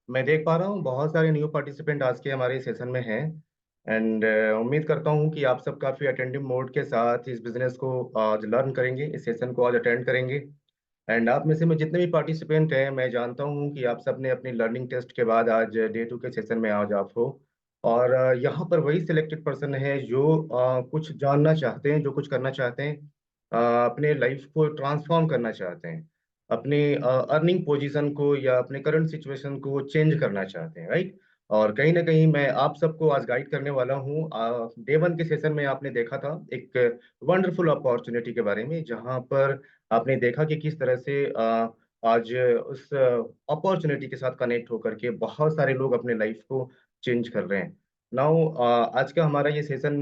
मैं देख पा रहा हूँ बहुत सारे न्यू पार्टिसिपेंट आज के हमारे सेशन में हैं। एंड उम्मीद करता हूँ कि आप सब काफ़ी अटेंटिव मोड के साथ इस बिजनेस को आज लर्न करेंगे, इस सेशन को आज अटेंड करेंगे। एंड आप में से मैं जितने भी पार्टिसिपेंट हैं, मैं जानता हूँ कि आप सब ने अपनी लर्निंग टेस्ट के बाद आज डे टू के सेशन में आज आप हो। और यहाँ पर वही सिलेक्टेड पर्सन है जो कुछ जानना चाहते हैं, जो कुछ करना चाहते हैं, अपने लाइफ को ट्रांसफॉर्म करना चाहते हैं, अपनी अर्निंग पोजीशन को या अपने करंट सिचुएशन को चेंज करना चाहते हैं, राइट। और कहीं ना कहीं मैं आप सबको आज गाइड करने वाला हूँ। डे वन के सेशन में आपने देखा था एक वंडरफुल अपॉर्चुनिटी के बारे में, जहाँ पर आपने देखा कि किस तरह से आज उस अपॉर्चुनिटी के साथ कनेक्ट होकर के बहुत सारे लोग अपने लाइफ को चेंज कर रहे हैं। नाउ आज का हमारा ये सेशन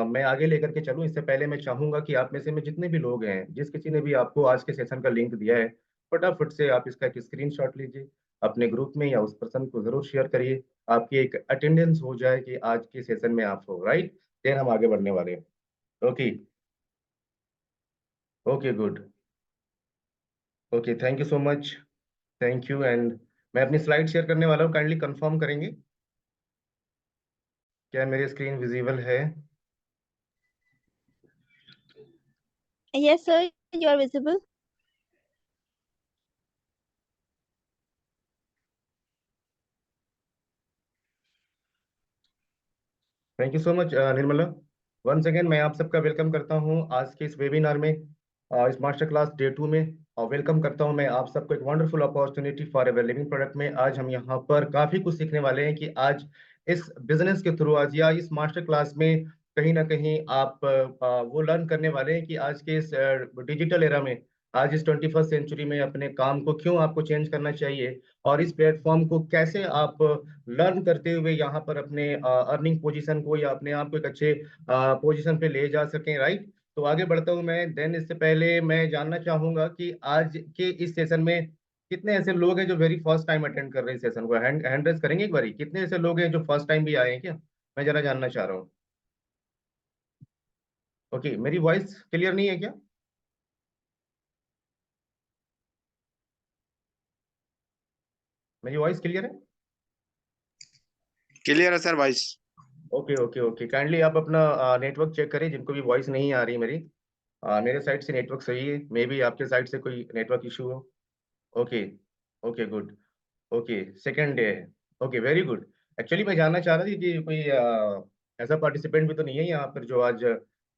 मैं आगे लेकर के चलूं, इससे पहले मैं चाहूंगा कि आप में से में जितने भी लोग हैं, जिस किसी ने भी आपको आज के सेशन का लिंक दिया है, फटाफट से आप इसका एक स्क्रीनशॉट लीजिए, अपने ग्रुप में या उस पर्सन को जरूर शेयर करिए। आपकी एक अटेंडेंस हो जाए कि आज के सेशन में आप हो, राइट। देन हम आगे बढ़ने वाले हैं। Okay. Okay, good. Okay, thank you so much. Thank you. And मैं अपनी स्लाइड शेयर करने वाला हूँ, काइंडली कंफर्म करेंगे क्या मेरी स्क्रीन विजिबल है। Yes, sir, you are visible. Thank you so much Nirmala. Once again मैं आप सबका वेलकम करता हूं आज के इस वेबिनार में, इस मास्टर क्लास डे टू में। और वेलकम करता हूं मैं आप सबको एक wonderful opportunity for ever living product में। आज हम यहाँ पर काफी कुछ सीखने वाले हैं कि आज इस बिजनेस के थ्रू, आज या इस मास्टर क्लास में कहीं ना कहीं आप वो लर्न करने वाले हैं कि आज के इस डिजिटल एरा में, आज इस 21st सेंचुरी में अपने काम को क्यों आपको चेंज करना चाहिए, और इस प्लेटफॉर्म को कैसे आप लर्न करते हुए यहाँ पर अपने अर्निंग पोजीशन को या अपने आप को एक अच्छे पोजीशन पे ले जा सकें, राइट। तो आगे बढ़ता हूँ मैं। देन इससे पहले मैं जानना चाहूंगा कि आज के इस सेशन में कितने ऐसे लोग हैं जो वेरी फर्स्ट टाइम अटेंड कर रहे हैं सेशन को। हैंड रेज करेंगे एक बारी, कितने ऐसे लोग हैं जो फर्स्ट टाइम भी आए हैं क्या। मैं जरा जानना चाह रहा हूँ। ओके, मेरी वॉइस क्लियर नहीं है क्या। मेरी वॉइस क्लियर है। क्लियर है sir voice. Okay okay okay, kindly आप अपना नेटवर्क चेक करें, जिनको भी वॉइस नहीं आ रही मेरी। मेरे साइड से नेटवर्क सही है, मे बी आपके साइड से कोई नेटवर्क इशू हो। Okay. Okay, good. Okay, second day है। Okay, very good. एक्चुअली मैं जानना चाह रहा था कि कोई ऐसा पार्टिसिपेंट भी तो नहीं है यहाँ पर जो आज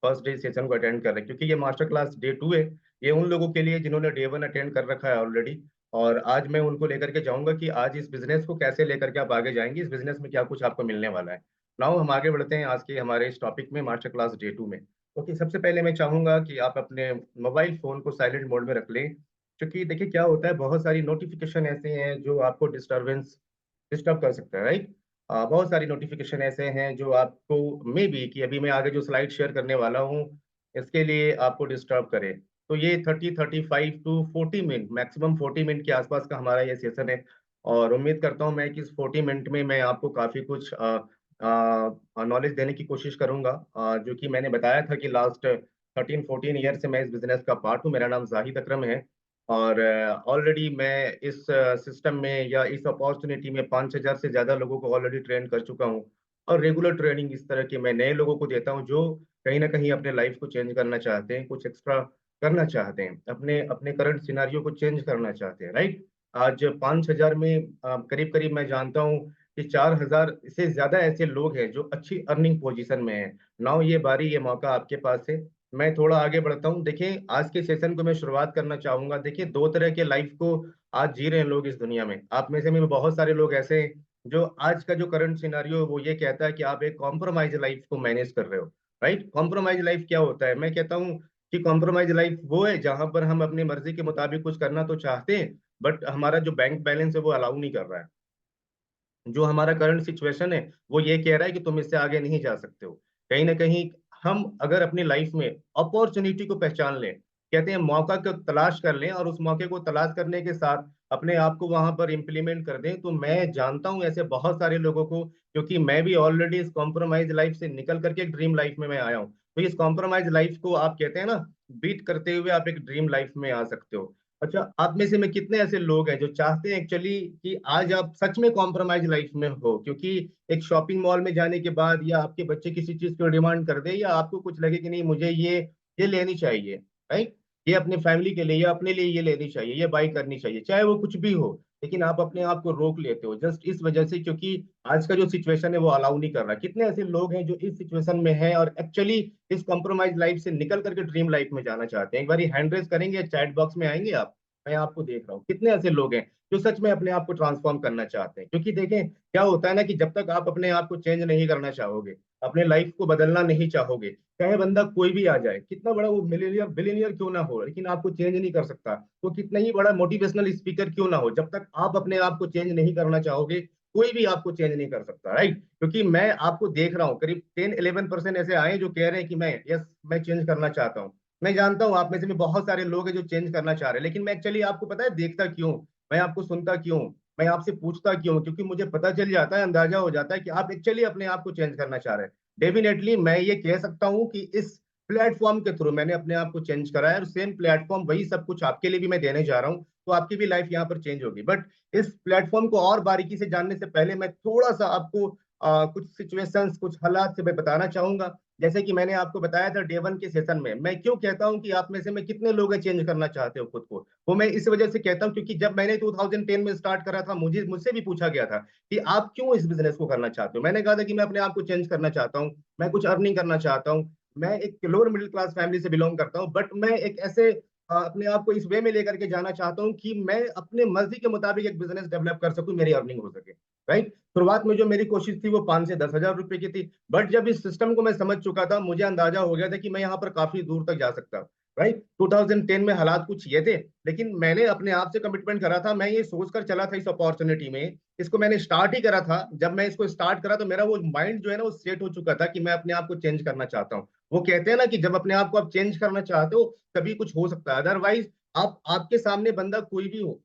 फर्स्ट डे सेशन को अटेंड कर रहे हैं, क्योंकि ये मास्टर क्लास डे टू है। ये उन लोगों के लिए जिन्होंने डे वन अटेंड कर रखा है ऑलरेडी। और आज मैं उनको लेकर के जाऊंगा कि आज इस बिजनेस को कैसे लेकर के आप आगे जाएंगे, इस बिजनेस में क्या कुछ आपको मिलने वाला है। नाउ हम आगे बढ़ते हैं आज के हमारे इस टॉपिक में, मास्टर क्लास डे टू में। ओके, सबसे पहले मैं चाहूंगा कि आप अपने मोबाइल फोन को साइलेंट मोड में रख लें, क्योंकि देखिए क्या होता है, बहुत सारी नोटिफिकेशन ऐसे हैं जो आपको डिस्टर्ब कर सकता है, राइट। बहुत सारी नोटिफिकेशन ऐसे हैं जो आपको मे बी कि अभी मैं आगे जो स्लाइड शेयर करने वाला हूँ इसके लिए आपको डिस्टर्ब करे। तो ये 30-35 टू 40 मिनट, मैक्सिमम 40 मिनट के आसपास का हमारा ये सेशन है। और उम्मीद करता हूँ मैं कि इस 40 मिनट में मैं आपको काफी कुछ नॉलेज देने की कोशिश करूंगा। जो कि मैंने बताया था कि लास्ट 13-14 ईयर से मैं इस बिजनेस का पार्ट हूँ। मेरा नाम जाहिद अकरम है। और ऑलरेडी मैं इस सिस्टम में या इस अपॉर्चुनिटी में 5,000 से ज्यादा लोगों को ऑलरेडी ट्रेन कर चुका हूँ। और रेगुलर ट्रेनिंग इस तरह की मैं नए लोगों को देता हूँ जो कहीं ना कहीं अपने लाइफ को चेंज करना चाहते हैं, कुछ एक्स्ट्रा करना चाहते हैं, अपने अपने करंट सिनारियो को चेंज करना चाहते हैं, राइट। आज 5,000 में करीब करीब मैं जानता हूँ कि 4,000 से ज्यादा ऐसे लोग हैं जो अच्छी अर्निंग पोजीशन में हैं। नाउ ये बारी, ये मौका आपके पास है। मैं थोड़ा आगे बढ़ता हूँ। देखिए आज के सेशन को मैं शुरुआत करना चाहूंगा। देखिए दो तरह के लाइफ को आज जी रहे हैं लोग इस दुनिया में। आप में से भी बहुत सारे लोग ऐसे हैं जो आज का जो करंट सिनारियो है वो ये कहता है कि आप एक कॉम्प्रोमाइज लाइफ को मैनेज कर रहे हो, राइट। कॉम्प्रोमाइज लाइफ क्या होता है, मैं कहता हूँ कि कॉम्प्रोमाइज लाइफ वो है जहां पर हम अपनी मर्जी के मुताबिक कुछ करना तो चाहते हैं, बट हमारा जो बैंक बैलेंस है वो अलाउ नहीं कर रहा है। जो हमारा करंट सिचुएशन है वो ये कह रहा है कि तुम इससे आगे नहीं जा सकते हो। कहीं ना कहीं हम अगर अपनी लाइफ में अपॉर्चुनिटी को पहचान लें, कहते हैं मौका को तलाश कर लें, और उस मौके को तलाश करने के साथ अपने आप को वहां पर इम्प्लीमेंट कर दें, तो मैं जानता हूं ऐसे बहुत सारे लोगों को, क्योंकि मैं भी ऑलरेडी इस कॉम्प्रोमाइज लाइफ से निकल करके एक ड्रीम लाइफ में मैं आया हूँ। तो इस कॉम्प्रोमाइज लाइफ को आप कहते हैं ना, बीट करते हुए आप एक ड्रीम लाइफ में आ सकते हो। अच्छा, आप में से में कितने ऐसे लोग हैं जो चाहते हैं एक्चुअली कि आज आप सच में कॉम्प्रोमाइज लाइफ में हो, क्योंकि एक शॉपिंग मॉल में जाने के बाद या आपके बच्चे किसी चीज को डिमांड कर दे या आपको कुछ लगे कि नहीं मुझे ये लेनी चाहिए, राइट, ये अपनी फैमिली के लिए या अपने लिए ये लेनी चाहिए, ये बाई करनी चाहिए, चाहे वो कुछ भी हो, लेकिन आप अपने आप को रोक लेते हो जस्ट इस वजह से क्योंकि आज का जो सिचुएशन है वो अलाउ नहीं कर रहा। कितने ऐसे लोग हैं जो इस सिचुएशन में हैं और एक्चुअली इस कॉम्प्रोमाइज लाइफ से निकल करके ड्रीम लाइफ में जाना चाहते हैं? एक बार हैंड रेस करेंगे, चैट बॉक्स में आएंगे आप, मैं आपको देख रहा हूँ कितने ऐसे लोग हैं जो सच में अपने आप को ट्रांसफॉर्म करना चाहते हैं। क्योंकि देखें क्या होता है ना कि जब तक आप अपने आप को चेंज नहीं करना चाहोगे, अपने लाइफ को बदलना नहीं चाहोगे, चाहे बंदा कोई भी आ जाए, कितना बड़ा वो मिलीनियर बिलीनियर क्यों ना हो, लेकिन आपको चेंज नहीं कर सकता। वो कितना ही बड़ा मोटिवेशनल स्पीकर क्यों ना हो, जब तक आप अपने आप को चेंज नहीं करना चाहोगे, कोई भी आपको चेंज नहीं कर सकता, राइट। क्योंकि मैं आपको देख रहा हूँ करीब 10-11% ऐसे आए जो कह रहे हैं कि मैं चेंज करना चाहता हूँ। मैं जानता हूँ आप में से भी बहुत सारे लोग हैं जो चेंज करना चाह रहे हैं, लेकिन मैं एक्चुअली आपको पता है देखता क्यों, मैं आपको सुनता क्यों, मैं आपसे पूछता क्यों, क्योंकि मुझे पता चल जाता है, अंदाजा हो जाता है कि आप एक्चुअली अपने आप को चेंज करना चाह रहे हैं। डेफिनेटली मैं ये कह सकता हूँ कि इस प्लेटफॉर्म के थ्रू मैंने अपने आप को चेंज करा है और सेम प्लेटफॉर्म वही सब कुछ आपके लिए भी मैं देने जा रहा हूँ, तो आपकी भी लाइफ यहाँ पर चेंज होगी। बट इस प्लेटफॉर्म को और बारीकी से जानने से पहले मैं थोड़ा सा आपको कुछ सिचुएशंस, कुछ हालात से मैं बताना चाहूंगा। जैसे कि मैंने आपको बताया था डे वन के सेशन में, मैं क्यों कहता हूं कि आप में से में कितने लोग चेंज करना चाहते हो खुद को, वो मैं इस वजह से कहता हूं क्योंकि जब मैंने 2010 में स्टार्ट करा था, मुझसे भी पूछा गया था कि आप क्यों इस बिजनेस को करना चाहते हो। मैंने कहा था कि मैं अपने आप को चेंज करना चाहता हूँ, मैं कुछ अर्निंग करना चाहता हूँ, मैं एक लोअर मिडिल क्लास फैमिली से बिलोंग करता हूँ, बट मैं एक ऐसे अपने आप को इस वे में लेकर के जाना चाहता हूँ कि मैं अपने मर्जी के मुताबिक एक बिजनेस डेवलप कर सकूं, मेरी अर्निंग हो सके, राइट। शुरुआत में जो मेरी कोशिश थी वो 5 से 10 हजार रुपए की थी, बट जब इस सिस्टम को मैं समझ चुका था, मुझे अंदाजा हो गया था कि मैं यहाँ पर काफी दूर तक जा सकता, राइट। 2010 में हालात कुछ ये थे, लेकिन मैंने अपने आप से कमिटमेंट करा था, मैं ये सोचकर चला था इस अपॉर्चुनिटी में, इसको मैंने स्टार्ट ही करा था। जब मैं इसको स्टार्ट करा तो मेरा वो माइंड जो है ना वो सेट हो चुका था कि मैं अपने आप को चेंज करना चाहता हूँ। वो कहते हैं ना कि जब अपने आप को आप चेंज करना चाहते हो तभी कुछ हो सकता है, अदरवाइज आप आपके सामने बंदा कोई भी हो,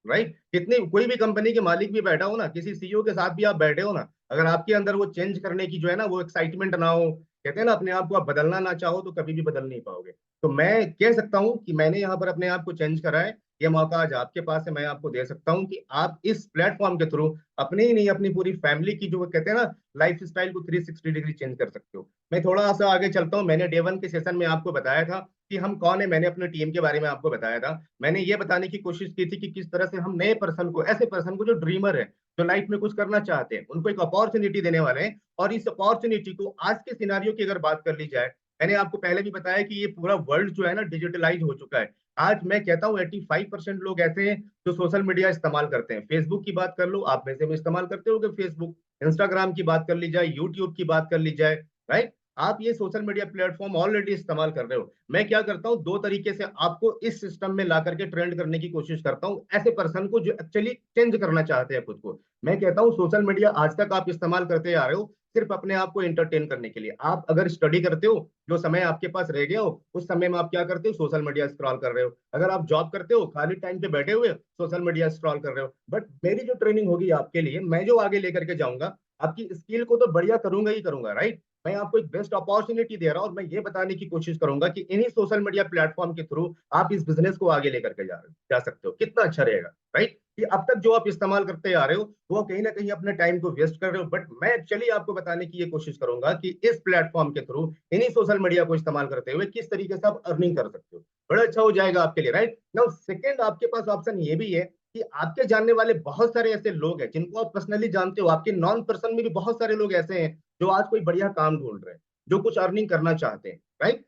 राइट, कितनी कोई भी कंपनी के मालिक भी बैठा हो ना, किसी सीईओ के साथ भी आप बैठे हो ना, अगर आपके अंदर वो चेंज करने की जो है ना वो एक्साइटमेंट ना हो, कहते हैं ना अपने आप को आप बदलना ना चाहो तो कभी भी बदल नहीं पाओगे। तो मैं कह सकता हूँ कि मैंने यहाँ पर अपने आप को चेंज करा है, ये मौका आज आपके पास है, मैं आपको दे सकता हूँ कि आप इस प्लेटफॉर्म के थ्रू अपने ही नहीं अपनी पूरी फैमिली की जो वो कहते हैं ना लाइफ स्टाइल को 360 डिग्री चेंज कर सकते हो। मैं थोड़ा सा आगे चलता हूँ। मैंने डे वन के सेशन में आपको बताया था कि हम कौन है, मैंने अपने टीम के बारे में आपको बताया था। मैंने ये बताने की कोशिश की थी कि किस तरह से हम नए पर्सन को, ऐसे पर्सन को जो ड्रीमर है, जो लाइफ में कुछ करना चाहते हैं, उनको एक अपॉर्चुनिटी देने वाले हैं। और इस अपॉर्चुनिटी को आज के सिनारियो की अगर बात कर ली जाए, मैंने आपको पहले भी बताया कि ये पूरा वर्ल्ड जो है ना डिजिटलाइज हो चुका है। आज मैं कहता हूँ 85% लोग ऐसे हैं जो सोशल मीडिया इस्तेमाल करते हैं। फेसबुक की बात कर लो, आप में से भी इस्तेमाल करते हो फेसबुक, इंस्टाग्राम की बात कर ली जाए, यूट्यूब की बात कर ली जाए, राइट। आप ये सोशल मीडिया प्लेटफॉर्म ऑलरेडी इस्तेमाल कर रहे हो। मैं क्या करता हूँ, दो तरीके से आपको इस सिस्टम में ला करके ट्रेंड करने की कोशिश करता हूँ, ऐसे पर्सन को जो एक्चुअली चेंज करना चाहते हैं खुद को। मैं कहता हूँ सोशल मीडिया आज तक आप इस्तेमाल करते आ रहे हो सिर्फ अपने आप को एंटरटेन करने के लिए। आप अगर स्टडी करते हो, जो समय आपके पास रह गया हो उस समय में आप क्या करते हो, सोशल मीडिया स्क्रॉल कर रहे हो। अगर आप जॉब करते हो, खाली टाइम पे बैठे हुए सोशल मीडिया स्क्रॉल कर रहे हो। बट मेरी जो ट्रेनिंग होगी आपके लिए, मैं जो आगे लेकर के जाऊंगा, आपकी स्किल को तो बढ़िया करूंगा ही करूंगा, राइट। मैं आपको एक बेस्ट अपॉर्चुनिटी दे रहा हूं और मैं ये बताने की कोशिश करूंगा कि इन्हीं सोशल मीडिया प्लेटफॉर्म के थ्रू आप इस बिजनेस को आगे लेकर के जा सकते हो। कितना अच्छा रहेगा, राइट। कि अब तक जो आप इस्तेमाल करते आ रहे हो वो कहीं ना कहीं अपने टाइम को वेस्ट कर रहे हो, बट मैं एक्चुअली आपको बताने की ये कोशिश करूंगा कि इस प्लेटफॉर्म के थ्रू इन्हीं सोशल मीडिया को इस्तेमाल करते हुए किस तरीके से आप अर्निंग कर सकते हो। बड़ा अच्छा हो जाएगा आपके लिए, राइट। नाउ सेकंड आपके पास ऑप्शन ये भी है कि आपके जानने वाले बहुत सारे ऐसे लोग हैं जिनको आप पर्सनली जानते हो, आपके नॉन पर्सन में भी बहुत सारे लोग ऐसे हैं जो आज कोई बढ़िया काम ढूंढ रहे हैं, जो कुछ अर्निंग करना चाहते हैं, राइट।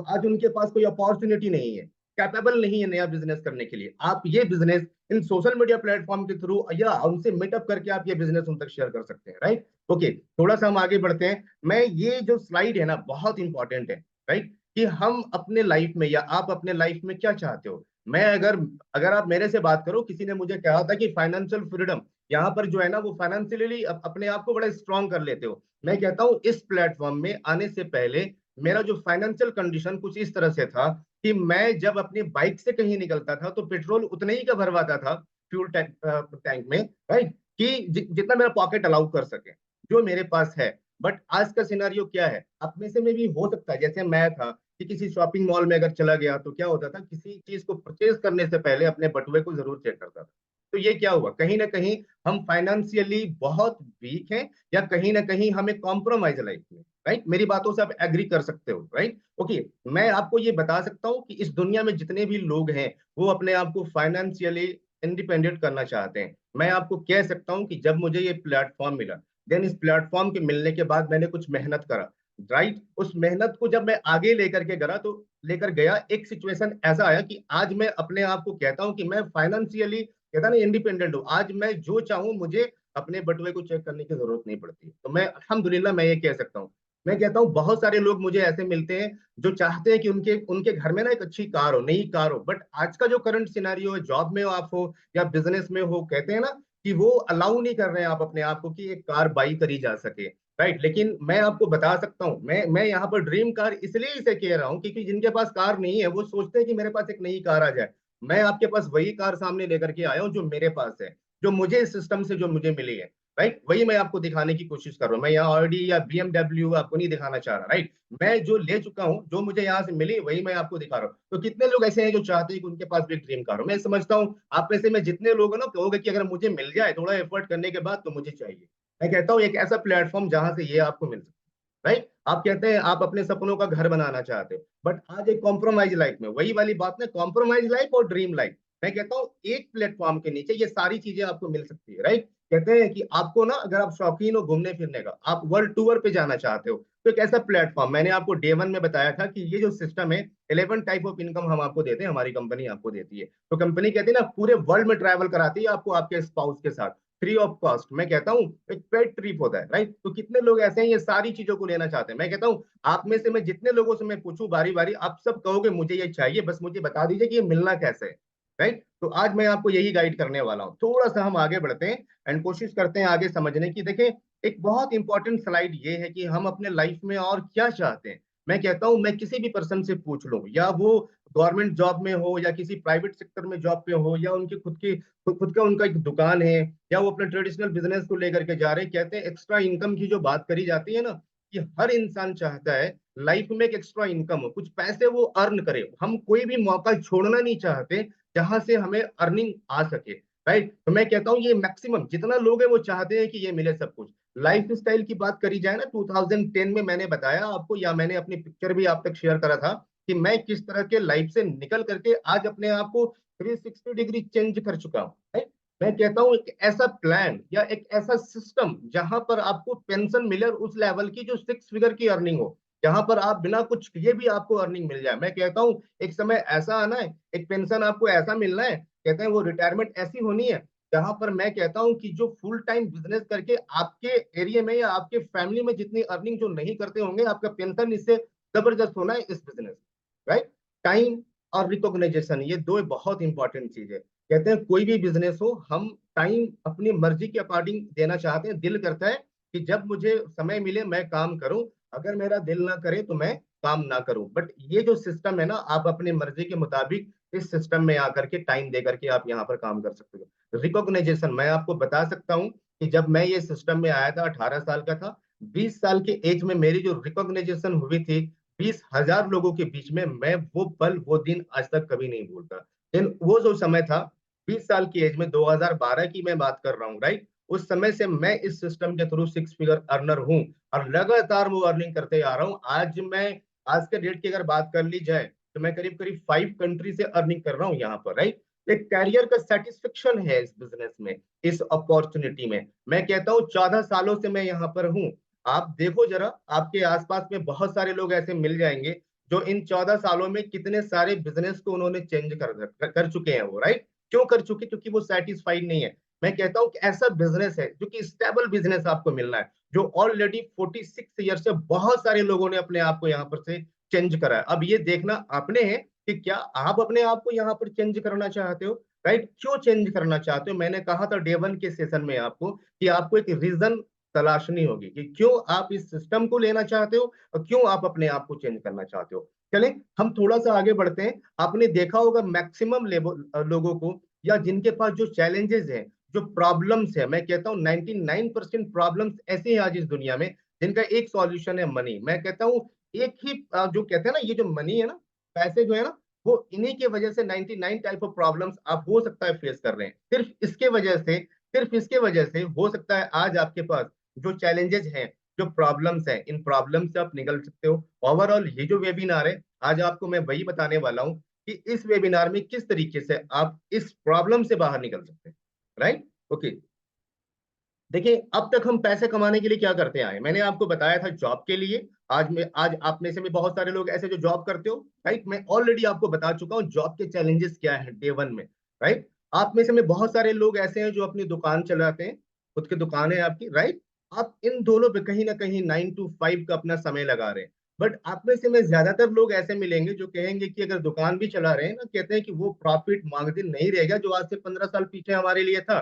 आज उनके पास कोई अपॉर्चुनिटी नहीं है, कैपेबल नहीं है नया बिजनेस करने के लिए। आप ये business in social media platform के थ्रू या उनसे मीटअप करके आप ये बिजनेस उन तक शेयर कर सकते हैं, राइट। ओके, थोड़ा सा हम आगे बढ़ते हैं। मैं ये जो स्लाइड है ना बहुत इंपॉर्टेंट है, राइट, कि हम अपने लाइफ में या आप अपने लाइफ में क्या चाहते हो। मैं अगर अगर आप मेरे से बात करो, किसी ने मुझे कहा था कि फाइनेंशियल फ्रीडम यहाँ पर जो है ना वो फाइनेंशियली अपने आप को बड़ा स्ट्रांग कर लेते हो। मैं कहता हूँ इस प्लेटफॉर्म में आने से पहले मेरा जो फाइनेंशियल कंडीशन कुछ इस तरह से था कि मैं जब अपनी बाइक से कहीं निकलता था तो पेट्रोल उतने ही का भरवाता था फ्यूल टैंक में, राइट, कि जितना मेरा पॉकेट अलाउ कर सके, जो मेरे पास है। बट आज का सिनारियो क्या है, आप में से में भी हो सकता है, जैसे मैं था कि किसी शॉपिंग मॉल में अगर चला गया तो क्या होता था, किसी चीज को परचेज करने से पहले अपने बटुए को जरूर चेक करता था। तो ये क्या हुआ, कहीं ना कहीं हम फाइनेंशियली बहुत वीक हैं, या कहीं ना कहीं हमें कॉम्प्रोमाइज लाइफ में, राइट। मेरी बातों से आप एग्री कर सकते हो, राइट। ओके, मैं आपको ये बता सकता हूँ कि इस दुनिया में जितने भी लोग हैं वो अपने आप को फाइनेंशियली इंडिपेंडेंट करना चाहते हैं। मैं आपको कह सकता हूँ कि जब मुझे ये प्लेटफॉर्म मिला, देन इस प्लेटफॉर्म के मिलने के बाद मैंने कुछ मेहनत करा, राइट। उस मेहनत को जब मैं आगे लेकर के गया, तो लेकर गया, एक सिचुएशन ऐसा आया कि आज मैं अपने आप को कहता हूँ कि मैं फाइनेंशियली, कहता ना, इंडिपेंडेंट हूँ। आज मैं जो चाहूँ मुझे अपने बटुए को चेक करने की जरूरत नहीं पड़ती। तो मैं अल्हम्दुलिल्लाह मैं ये कह सकता हूँ। मैं कहता हूँ बहुत सारे लोग मुझे ऐसे मिलते हैं जो चाहते हैं कि उनके उनके घर में ना एक अच्छी कार हो, नई कार हो, बट आज का जो करंट सिनारियो है, जॉब में हो आप हो या बिजनेस में हो, कहते हैं ना कि वो अलाउ नहीं कर रहे हैं आप अपने आप को कि एक कार बाई करी जा सके, राइट। लेकिन मैं आपको बता सकता हूँ, मैं यहाँ पर ड्रीम कार इसलिए इसे कह रहा हूँ क्योंकि जिनके पास कार नहीं है वो सोचते हैं कि मेरे पास एक नई कार आ जाए। मैं आपके पास वही कार सामने लेकर के आया हूँ जो मेरे पास है, जो मुझे इस सिस्टम से जो मुझे मिली है, राइट। वही मैं आपको दिखाने की कोशिश कर रहा हूँ। मैं यहाँ ऑडी या बीएमडब्ल्यू आपको नहीं दिखाना चाह रहा, राइट। मैं जो ले चुका हूँ, जो मुझे यहाँ से मिली, वही मैं आपको दिखा रहा हूँ। तो कितने लोग ऐसे हैं जो चाहते हैं कि उनके पास भी एक ड्रीम कार हो। मैं समझता हूँ आप में से में जितने लोग हैं ना, कहोगे कि अगर मुझे मिल जाए थोड़ा एफर्ट करने के बाद तो मुझे चाहिए। मैं कहता हूँ एक ऐसा प्लेटफॉर्म जहां से ये आपको मिल सकता है, राइट। आप कहते हैं आप अपने सपनों का घर बनाना चाहते हो, बट आज एक कॉम्प्रोमाइज लाइफ में, वही वाली बात ना, कॉम्प्रोमाइज लाइफ और ड्रीम लाइफ, मैं कहता हूँ एक प्लेटफॉर्म के नीचे ये सारी चीजें आपको मिल सकती है, राइट। कहते हैं कि आपको ना, अगर आप शौकीन हो घूमने फिरने का, आप वर्ल्ड टूर पे जाना चाहते हो, तो एक ऐसा प्लेटफॉर्म, मैंने आपको डे वन में बताया था कि ये जो सिस्टम है, 11 टाइप ऑफ इनकम हम आपको देते हैं, हमारी कंपनी आपको देती है। तो कंपनी कहती है ना, पूरे वर्ल्ड में ट्रैवल कराती है आपको आपके स्पाउस के साथ, फ्री ऑफ कॉस्ट। मैं कहता हूँ एक पेड ट्रिप होता है, राइट। तो कितने लोग ऐसे हैं ये सारी चीजों को लेना चाहते हैं। मैं कहता हूँ आप में से मैं जितने लोगों से मैं पूछूं बारी बारी, आप सब कहोगे मुझे ये चाहिए, बस मुझे बता दीजिए कि ये मिलना कैसे है, राइट। तो आज मैं आपको यही गाइड करने वाला हूँ। थोड़ा सा हम आगे बढ़ते हैं एंड कोशिश करते हैं आगे समझने की। देखें, एक बहुत इंपॉर्टेंट स्लाइड ये है कि हम अपने लाइफ में और क्या चाहते हैं। मैं कहता हूं मैं किसी भी पर्सन से पूछ लूं, या वो गवर्नमेंट जॉब में हो या किसी प्राइवेट सेक्टर में जॉब पे हो, या उनकी खुद का उनका एक दुकान है, या वो अपने ट्रेडिशनल बिजनेस को लेकर के जा रहे हैं, कहते हैं एक्स्ट्रा इनकम की जो बात करी जाती है ना, कि हर इंसान चाहता है लाइफ में एक एक्स्ट्रा इनकम हो, कुछ पैसे वो अर्न करे। हम कोई भी मौका छोड़ना नहीं चाहते जहां से हमें अर्निंग आ सके, राइट। तो मैं कहता हूँ ये मैक्सिमम जितना लोग हैं वो चाहते हैं कि ये मिले सब कुछ। लाइफ स्टाइल की बात करी जाए ना, 2010 में मैंने बताया आपको, या मैंने अपनी पिक्चर भी आप तक शेयर करा था कि मैं किस तरह के लाइफ से निकल करके आज अपने आप को 360 डिग्री चेंज कर चुका हूँ, राइट। मैं कहता हूँ एक ऐसा प्लान या एक ऐसा सिस्टम जहां पर आपको पेंशन मिले, और उस लेवल की जो 6 फिगर की अर्निंग हो, जहां पर आप बिना कुछ किए भी आपको अर्निंग मिल जाए। मैं कहता हूँ एक समय ऐसा आना है, एक पेंशन आपको ऐसा मिलना है, कहते हैं वो रिटायरमेंट ऐसी होनी है जहां पर मैं कहता हूं कि जो फुल टाइम बिजनेस करके आपके एरिया में या आपके फैमिली में जितनी अर्निंग जो नहीं करते होंगे, आपका पेंशन इससे जबरदस्त होना है इस बिजनेस, राइट। टाइम और रिकॉग्नाइजेशन, ये दो बहुत इंपॉर्टेंट चीज है। कहते हैं कोई भी बिजनेस हो, हम टाइम अपनी मर्जी के अकॉर्डिंग देना चाहते हैं। दिल करता है कि जब मुझे समय मिले मैं काम करूं, अगर मेरा दिल ना करे तो मैं काम ना करूं। बट ये जो सिस्टम है ना, आप अपनी मर्जी के मुताबिक इस सिस्टम में आकर के टाइम दे करके आप यहाँ पर काम कर सकते हो। रिकॉग्नाइजेशन, मैं आपको बता सकता हूँ कि जब मैं ये सिस्टम में आया था 18 साल का था, 20 साल के एज में मेरी जो रिकॉग्नाइजेशन हुई थी 20,000 लोगों के बीच में, मैं वो पल वो दिन आज तक कभी नहीं भूलता। लेकिन वो जो समय था 20 साल की एज में, 2012 की मैं बात कर रहा हूँ, राइट। उस समय से मैं इस सिस्टम के थ्रू 6 फिगर अर्नर हूँ, और लगातार वो अर्निंग करते आ रहा हूँ। आज के डेट की अगर बात कर ली जाए तो मैं करीब करीब 5 कंट्री से अर्निंग कर रहा हूँ यहाँ पर, राइट। एक कैरियर का सेटिस्फेक्शन है इस बिजनेस में, इस अपॉर्चुनिटी में। मैं कहता हूँ 14 सालों से मैं यहाँ पर हूँ। आप देखो जरा, आपके आसपास में बहुत सारे लोग ऐसे मिल जाएंगे जो इन 14 सालों में कितने सारे बिजनेस को उन्होंने चेंज कर चुके हैं वो, राइट। क्यों कर चुके? क्योंकि वो सेटिस्फाइड नहीं है। मैं कहता हूँ कि ऐसा बिजनेस है जो कि स्टेबल बिजनेस आपको मिलना है, जो ऑलरेडी 46 ईयर से बहुत सारे लोगों ने अपने आप को यहाँ पर से चेंज करा है। अब ये देखना आपने है कि क्या आप अपने आप को यहाँ पर चेंज करना चाहते हो, राइट। क्यों चेंज करना चाहते हो? मैंने कहा था डे वन के सेशन में आपको कि आपको एक रीजन तलाशनी होगी कि क्यों आप इस सिस्टम को लेना चाहते हो और क्यों आप अपने आप को चेंज करना चाहते हो। चलें हम थोड़ा सा आगे बढ़ते हैं। आपने देखा होगा मैक्सिमम लोगों को, या जिनके पास जो चैलेंजेस हैं, जो प्रॉब्लम्स है, मैं कहता हूँ 99% प्रॉब्लम्स ऐसे हैं आज इस दुनिया में, जिनका एक सॉल्यूशन है मनी। मैं कहता हूँ एक ही जो कहते हैं ना, ये जो मनी है ना, पैसे जो है ना, वो इन्हीं के वजह से 99 टाइप ऑफ प्रॉब्लम्स आप हो सकता है फेस कर रहे हैं। सिर्फ इसके वजह से हो सकता है आज आपके पास जो चैलेंजेस हैं, जो प्रॉब्लम्स हैं, इन प्रॉब्लम से आप निकल सकते हो। ओवरऑल ये जो वेबिनार है, आज आपको मैं वही बताने वाला हूँ कि इस वेबिनार में किस तरीके से आप इस प्रॉब्लम से बाहर निकल सकते हैं। Right, okay. देखिए, अब तक हम पैसे कमाने के लिए क्या करते आए, मैंने आपको बताया था जॉब के लिए। आज आप में से भी बहुत सारे लोग ऐसे जो जॉब करते हो, राइट। मैं ऑलरेडी आपको बता चुका हूँ जॉब के चैलेंजेस क्या है डे वन में, राइट। आप में से में बहुत सारे लोग ऐसे हैं जो अपनी दुकान चलाते हैं, खुद की दुकान है आपकी, राइट। आप इन दोनों पे कहीं ना कहीं 9 to 5 का अपना समय लगा रहे हैं। बट आप में से में ज्यादातर लोग ऐसे मिलेंगे जो कहेंगे कि अगर दुकान भी चला रहे हैं ना, कहते हैं कि वो प्रॉफिट मार्जिन नहीं रहेगा जो आज से 15 साल पीछे हमारे लिए था।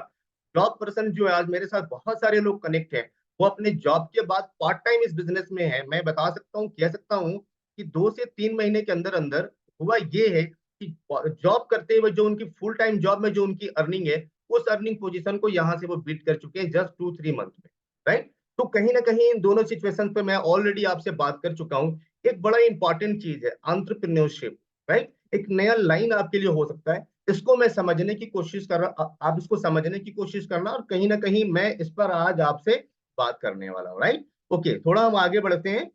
जॉब पर्सन जो है, आज मेरे साथ बहुत सारे लोग कनेक्ट हैं, वो अपने जॉब के बाद पार्ट टाइम इस बिजनेस में है। मैं बता सकता हूँ, कह सकता हूँ कि 2 से 3 महीने के अंदर अंदर हुआ ये है कि जॉब करते हुए जो उनकी फुल टाइम जॉब में जो उनकी अर्निंग है, उस अर्निंग पोजीशन को यहाँ से वो बीट कर चुके हैं जस्ट 2-3 मंथ में, राइट। तो कहीं ना कहीं इन दोनों सिचुएशन पे मैं ऑलरेडी आपसे बात कर चुका हूँ। एक बड़ा इंपॉर्टेंट चीज है एंटरप्रेन्योरशिप, राइट। एक नया लाइन आपके लिए हो सकता है, इसको मैं समझने की कोशिश कर रहा, आप इसको समझने की कोशिश करना, और कहीं ना कहीं मैं इस पर आज आपसे बात करने वाला हूँ, राइट। ओके, थोड़ा हम आगे बढ़ते हैं।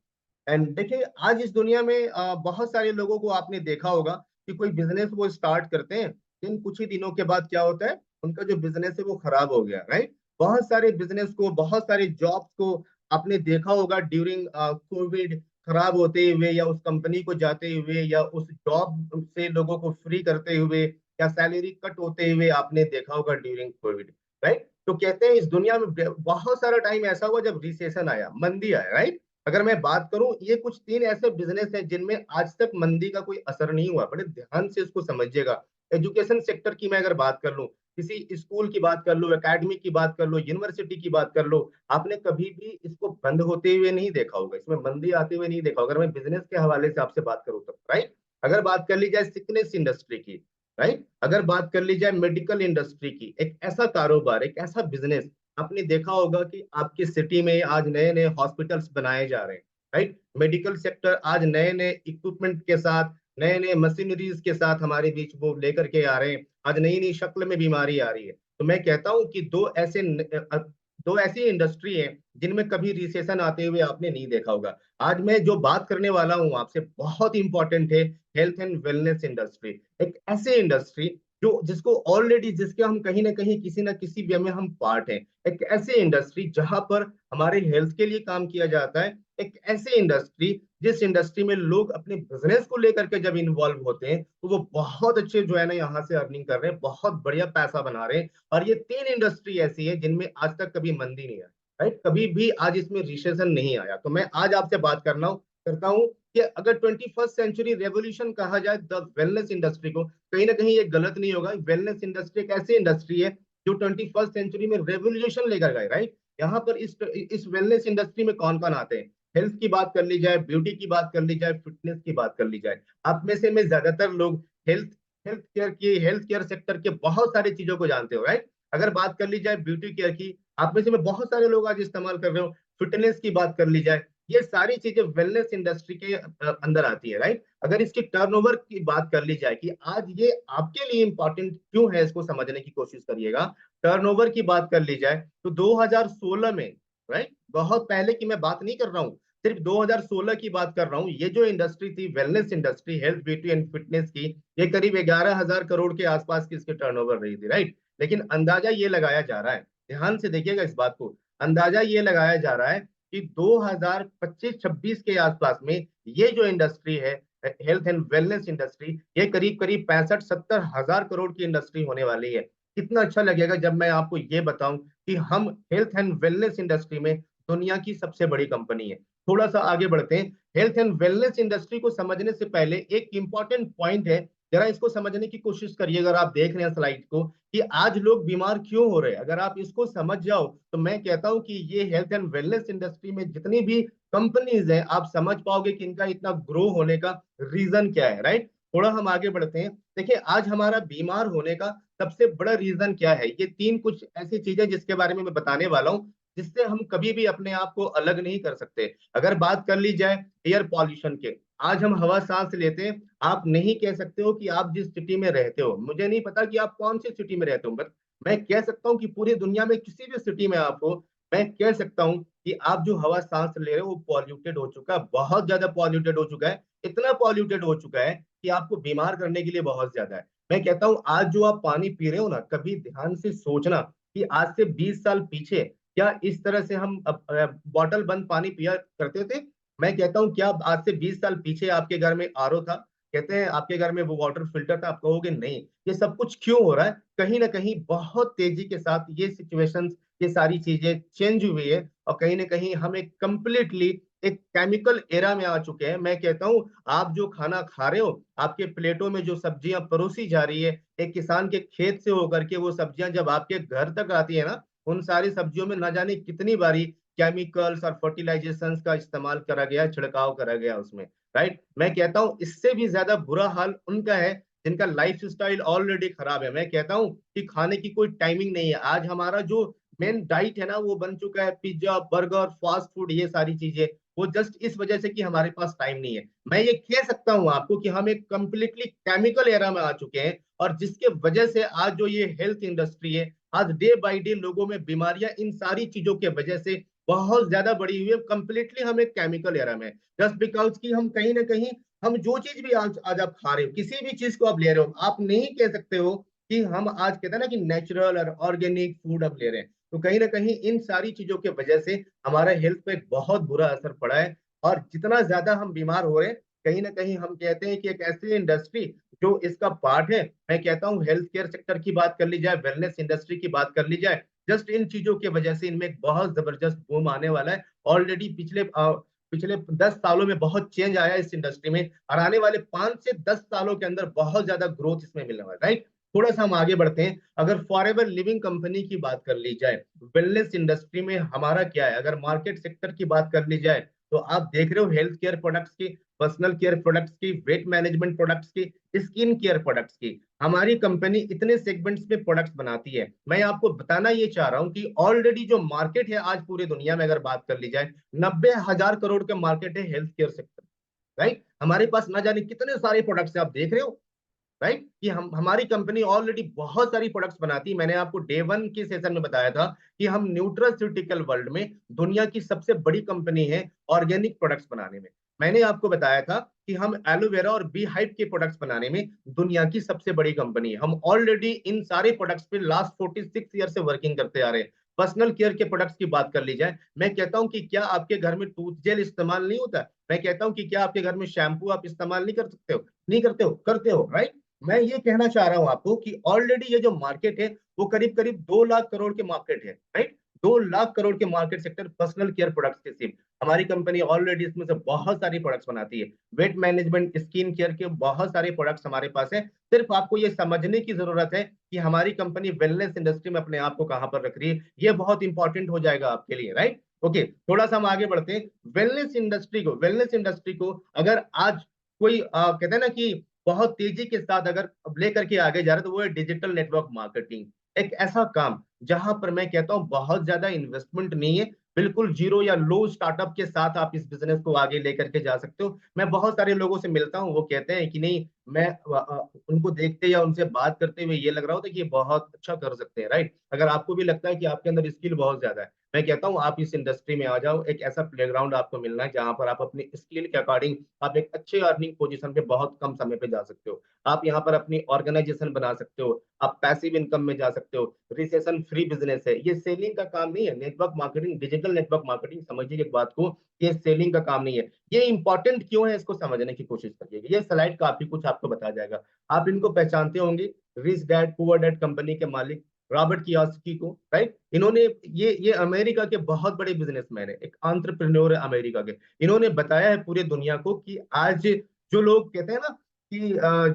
एंड देखिए, आज इस दुनिया में बहुत सारे लोगों को आपने देखा होगा कि कोई बिजनेस वो स्टार्ट करते हैं, लेकिन कुछ ही दिनों के बाद क्या होता है, उनका जो बिजनेस है वो खराब हो गया, राइट। बहुत सारे बिजनेस को, बहुत सारे जॉब्स को आपने देखा होगा ड्यूरिंग कोविड खराब होते हुए, या उस कंपनी को जाते हुए, या उस जॉब से लोगों को फ्री करते हुए, या सैलरी कट होते हुए आपने देखा होगा ड्यूरिंग कोविड, राइट। तो कहते हैं इस दुनिया में बहुत सारा टाइम ऐसा हुआ जब रिसेशन आया, मंदी आया, राइट। अगर मैं बात करूं, ये कुछ 3 ऐसे बिजनेस हैं जिनमें आज तक मंदी का कोई असर नहीं हुआ। बड़े ध्यान से इसको समझिएगा। एजुकेशन सेक्टर की मैं अगर बात कर लूं, किसी स्कूल की बात कर लो, एकेडमी की बात कर लो, यूनिवर्सिटी की बात कर लो, आपने कभी भी इसको बंद होते हुए नहीं देखा होगा, इसमें मंदी आते हुए नहीं देखा होगा, अगर मैं बिजनेस के हवाले से आपसे बात करूं तो, राइट। अगर बात कर ली जाए सिकनेस इंडस्ट्री की, राइट, अगर बात कर ली जाए मेडिकल इंडस्ट्री की, एक ऐसा कारोबार, एक ऐसा बिजनेस, आपने देखा होगा कि आपकी सिटी में आज नए नए हॉस्पिटल्स बनाए जा रहे हैं, राइट। मेडिकल सेक्टर आज नए नए इक्विपमेंट के साथ, नए नए मशीनरीज के साथ हमारे बीच वो लेकर के आ रहे हैं। आज नई नई शक्ल में बीमारी आ रही है। तो मैं कहता हूं कि दो ऐसी इंडस्ट्री है जिनमें कभी रिसेशन आते हुए आपने नहीं देखा होगा। आज मैं जो बात करने वाला हूं आपसे, बहुत इंपॉर्टेंट है। हेल्थ एंड वेलनेस इंडस्ट्री, एक ऐसे इंडस्ट्री जो जिसको ऑलरेडी, जिसके हम कहीं ना कहीं किसी ना किसी वे में हम पार्ट हैं। एक ऐसे इंडस्ट्री जहां पर हमारे हेल्थ के लिए काम किया जाता है। एक ऐसे इंडस्ट्री जिस इंडस्ट्री में लोग अपने बिजनेस को लेकर के जब इन्वॉल्व होते हैं, तो वो बहुत अच्छे जो है ना यहाँ से अर्निंग कर रहे हैं, बहुत बढ़िया पैसा बना रहे हैं। और ये 3 इंडस्ट्री ऐसी है जिनमें आज तक कभी मंदी नहीं आई, राइट। कभी भी आज इसमें रिसेशन नहीं आया। तो मैं आज आपसे बात करता हूँ कि अगर 21st सेंचुरी रेवोल्यूशन कहा जाए द वेलनेस इंडस्ट्री को, कहीं ना कहीं ये गलत नहीं होगा। वेलनेस इंडस्ट्री एक ऐसी इंडस्ट्री है जो 21st सेंचुरी में रेवोल्यूशन लेकर गए, राइट। यहाँ पर इस वेलनेस इंडस्ट्री में कौन कौन आते हैं, हेल्थ की बात कर ली जाए, ब्यूटी की बात कर ली जाए, फिटनेस की बात कर ली जाए, आप में से में ज्यादातर लोग हेल्थ हेल्थ केयर सेक्टर के बहुत सारी चीजों को जानते हो, राइट। अगर बात कर ली जाए ब्यूटी केयर की, आप में से में बहुत सारे लोग आज इस्तेमाल कर रहे हो। फिटनेस की बात कर ली जाए, ये सारी चीजें वेलनेस इंडस्ट्री के अंदर आती है, राइट। अगर इसकी टर्नओवर की बात कर ली जाए कि आज ये आपके लिए इंपॉर्टेंट क्यों है, इसको समझने की कोशिश करिएगा। टर्नओवर की बात कर ली जाए तो 2016 में, राइट, बहुत पहले की मैं बात नहीं कर रहा हूँ, सिर्फ 2016 की बात कर रहा हूँ। ये जो इंडस्ट्री थी wellness industry, health beauty and fitness की, ये करीब 11,000 करोड़ के आसपास की इसकी टर्नओवर रही थी, राइट। लेकिन अंदाजा ये लगाया जा रहा है, ध्यान से देखिएगा इस बात को, अंदाजा ये लगाया जा रहा है कि 2025-26 के आसपास में ये जो इंडस्ट्री है, हेल्थ एंड वेलनेस इंडस्ट्री, ये करीब करीब 65-70 हजार करोड़ की इंडस्ट्री होने वाली है। कितना अच्छा लगेगा जब मैं आपको ये बताऊं कि हम हेल्थ एंड वेलनेस इंडस्ट्री में दुनिया की सबसे बड़ी कंपनी है। थोड़ा सा आगे बढ़ते हैं। हेल्थ एंड वेलनेस इंडस्ट्री को समझने से पहले एक इंपॉर्टेंट पॉइंट है, जरा इसको समझने की कोशिश करिए। अगर आप देख रहे हैं स्लाइड को कि आज लोग बीमार क्यों हो रहे हैं, अगर आप इसको समझ जाओ तो मैं कहता हूं कि ये हेल्थ एंड वेलनेस इंडस्ट्री में जितनी भी कंपनीज हैं, आप समझ पाओगे कि इनका इतना ग्रो होने का रीजन क्या है, राइट। थोड़ा हम आगे बढ़ते हैं। देखिए, आज हमारा बीमार होने का सबसे बड़ा रीजन क्या है, ये तीन कुछ ऐसी चीजें जिसके बारे में मैं बताने वाला हूँ, जिससे हम कभी भी अपने आप को अलग नहीं कर सकते। अगर बात कर ली जाए एयर पॉल्यूशन के, आज हम हवा सांस लेते हैं, आप नहीं कह सकते हो कि आप जिस सिटी में रहते हो, मुझे नहीं पता कि आप कौन सी सिटी में रहते हो, बट मैं कह सकता हूँ कि पूरी दुनिया में किसी भी सिटी में आप हो, मैं कह सकता हूँ कि आप जो हवा सांस ले रहे हो वो पॉल्यूटेड हो चुका है, बहुत ज्यादा पॉल्यूटेड हो चुका है, इतना पॉल्यूटेड हो चुका है कि आपको बीमार करने के लिए बहुत ज्यादा है। मैं कहता हूँ आज जो आप पानी पी रहे हो ना, कभी ध्यान से सोचना कि आज से 20 साल पीछे क्या इस तरह से हम बॉटल बंद पानी पिया करते थे। मैं कहता हूँ क्या आज से 20 साल पीछे आपके घर में आरओ था, कहते हैं आपके घर में वो वाटर फिल्टर था, आप कहोगे नहीं। ये सब कुछ क्यों हो रहा है? कहीं ना कहीं बहुत तेजी के साथ ये सिचुएशंस, ये सारी चीजें चेंज हुई है, और कहीं ना कहीं हम एक कंप्लीटली एक केमिकल एरा में आ चुके हैं। मैं कहता हूँ आप जो खाना खा रहे हो, आपके प्लेटों में जो सब्जियां परोसी जा रही है, एक किसान के खेत से होकर के वो सब्जियां जब आपके घर तक आती है ना, उन सारी सब्जियों में न जाने कितनी बारी केमिकल्स और फर्टिलाइजेशंस का इस्तेमाल करा गया, छिड़काव करा गया उसमें। राइट, मैं कहता हूँ इससे भी ज्यादा बुरा हाल उनका है जिनका लाइफ स्टाइल ऑलरेडी खराब है। मैं कहता हूँ कि खाने की कोई टाइमिंग नहीं है। आज हमारा जो मेन डाइट है ना, वो बन चुका है पिज्जा, बर्गर, फास्ट फूड, ये सारी चीजें। वो जस्ट इस वजह से कि हमारे पास टाइम नहीं है। मैं ये कह सकता हूँ आपको कि हम एक कंप्लीटली केमिकल एरा में आ चुके हैं, और जिसके वजह से आज जो ये हेल्थ इंडस्ट्री है, आज डे बाय डे लोगों में बीमारियां इन सारी चीजों के वजह से बहुत ज्यादा बढ़ी हुई है। कंप्लीटली हम एक केमिकल एरा में, जस्ट बिकॉज कि हम कहीं ना कहीं, हम जो चीज भी आज आप खा रहे हो, किसी भी चीज को आप ले रहे हो, आप नहीं कह सकते हो कि हम आज कहते हैं ना कि नेचुरल और ऑर्गेनिक फूड अब ले रहे हैं। तो कहीं ना कहीं इन सारी चीजों के वजह से हमारे हेल्थ पे एक बहुत बुरा असर पड़ा है। और जितना ज्यादा हम बीमार हो रहे हैं, कहीं ना कहीं हम कहते हैं कि एक ऐसी इंडस्ट्री जो इसका पार्ट है, मैं कहता हूँ हेल्थ केयर सेक्टर की बात कर ली जाए, वेलनेस इंडस्ट्री की बात कर ली जाए, जस्ट इन चीजों की वजह से इनमें एक बहुत जबरदस्त बूम आने वाला है। ऑलरेडी पिछले 10 सालों में बहुत चेंज आया इस इंडस्ट्री में, और आने वाले 5 से 10 सालों के अंदर बहुत ज्यादा ग्रोथ इसमें मिलने वाला है। राइट, थोड़ा सा हम आगे बढ़ते हैं। अगर फॉरएवर लिविंग कंपनी की बात कर ली जाए, वेलनेस इंडस्ट्री में हमारा क्या है, अगर मार्केट सेक्टर की बात कर ली जाए, तो आप देख रहे हो हेल्थ केयर प्रोडक्ट्स की, पर्सनल केयर प्रोडक्ट्स की, वेट मैनेजमेंट प्रोडक्ट्स की, स्किन केयर प्रोडक्ट्स की, हमारी कंपनी इतने सेगमेंट्स में प्रोडक्ट्स बनाती है। मैं आपको बताना ये चाह रहा हूं कि ऑलरेडी जो मार्केट है आज पूरी दुनिया में, अगर बात कर ली जाए, 90,000 करोड़ का मार्केट है हेल्थ केयर सेक्टर। राइट, हमारे पास ना जाने कितने सारे प्रोडक्ट्स आप देख रहे हो। राइट, कि हम हमारी कंपनी ऑलरेडी बहुत सारी प्रोडक्ट्स बनाती है। मैंने आपको डे वन के सेशन में बताया था कि हम न्यूट्रास्यूटिकल वर्ल्ड में दुनिया की सबसे बड़ी कंपनी है ऑर्गेनिक प्रोडक्ट्स बनाने में। मैंने आपको बताया था कि हम एलोवेरा और बी हाइप के प्रोडक्ट्स बनाने में दुनिया की सबसे बड़ी कंपनी है। हम ऑलरेडी इन सारे प्रोडक्ट्स पे लास्ट 46 ईयर से वर्किंग करते आ रहे हैं। पर्सनल केयर के प्रोडक्ट्स की बात कर ली जाए, मैं कहता हूं कि क्या आपके घर में टूथ जेल इस्तेमाल नहीं होता? मैं कहता हूं कि क्या आपके घर में शैम्पू आप इस्तेमाल नहीं कर सकते हो? नहीं करते हो? करते हो। राइट, मैं ये कहना चाह रहा हूं आपको कि ऑलरेडी ये जो मार्केट है वो करीब करीब 2 लाख करोड़ के मार्केट है। राइट, 2 लाख करोड़ के market sector personal care products के सिर्फ, हमारी कंपनी ऑलरेडी इसमें से बहुत सारी प्रोडक्ट्स बनाती है। वेट मैनेजमेंट, स्किन केयर के बहुत सारे प्रोडक्ट्स हमारे पास है। सिर्फ आपको ये समझने की जरूरत है कि हमारी कंपनी वेलनेस इंडस्ट्री में अपने आप को कहां पर रख रही है। ये बहुत इंपॉर्टेंट हो जाएगा आपके लिए। राइट, ओके, थोड़ा सा हम आगे बढ़ते हैं। वेलनेस इंडस्ट्री को अगर आज कोई कहते हैं ना कि बहुत तेजी के साथ अगर लेकर के आगे जा रहे हैं, तो वो है डिजिटल नेटवर्क मार्केटिंग। एक ऐसा काम जहां पर मैं कहता हूं बहुत ज्यादा इन्वेस्टमेंट नहीं है, बिल्कुल जीरो या लो स्टार्टअप के साथ आप इस बिजनेस को आगे लेकर के जा सकते हो। मैं बहुत सारे लोगों से मिलता हूं, वो कहते हैं कि नहीं, मैं उनको देखते या उनसे बात करते हुए ये लग रहा होता है कि ये बहुत अच्छा कर सकते हैं। राइट, अगर आपको भी लगता है कि आपके अंदर स्किल बहुत ज्यादा है, मैं कहता हूं आप इस इंडस्ट्री में आ जाओ। एक ऐसा प्लेग्राउंड आपको मिलना है जहां पर आप अपनी स्किल के अकॉर्डिंग आप एक अच्छे अर्निंग पोजीशन पे बहुत कम समय पे जा सकते हो। आप यहाँ पर अपनी ऑर्गेनाइजेशन बना सकते हो, आप पैसिव इनकम में जा सकते हो। रिसेशन फ्री बिजनेस है, ये सेलिंग का काम नहीं है। Network marketing, digital network marketing, समझिए एक बात को, ये सेलिंग का काम नहीं है। ये इंपॉर्टेंट क्यों है इसको समझने की कोशिश करिएगा। ये स्लाइड काफी कुछ आपको बता जाएगा। आप इनको पहचानते होंगे, rich dad poor dad company के मालिक रॉबर्ट कियोसाकी को। राइट, इन्होंने ये अमेरिका के बहुत बड़े बिजनेसमैन है, एक एंटरप्रेन्योर है अमेरिका के। इन्होंने बताया है पूरे दुनिया को कि आज जो लोग कहते हैं ना कि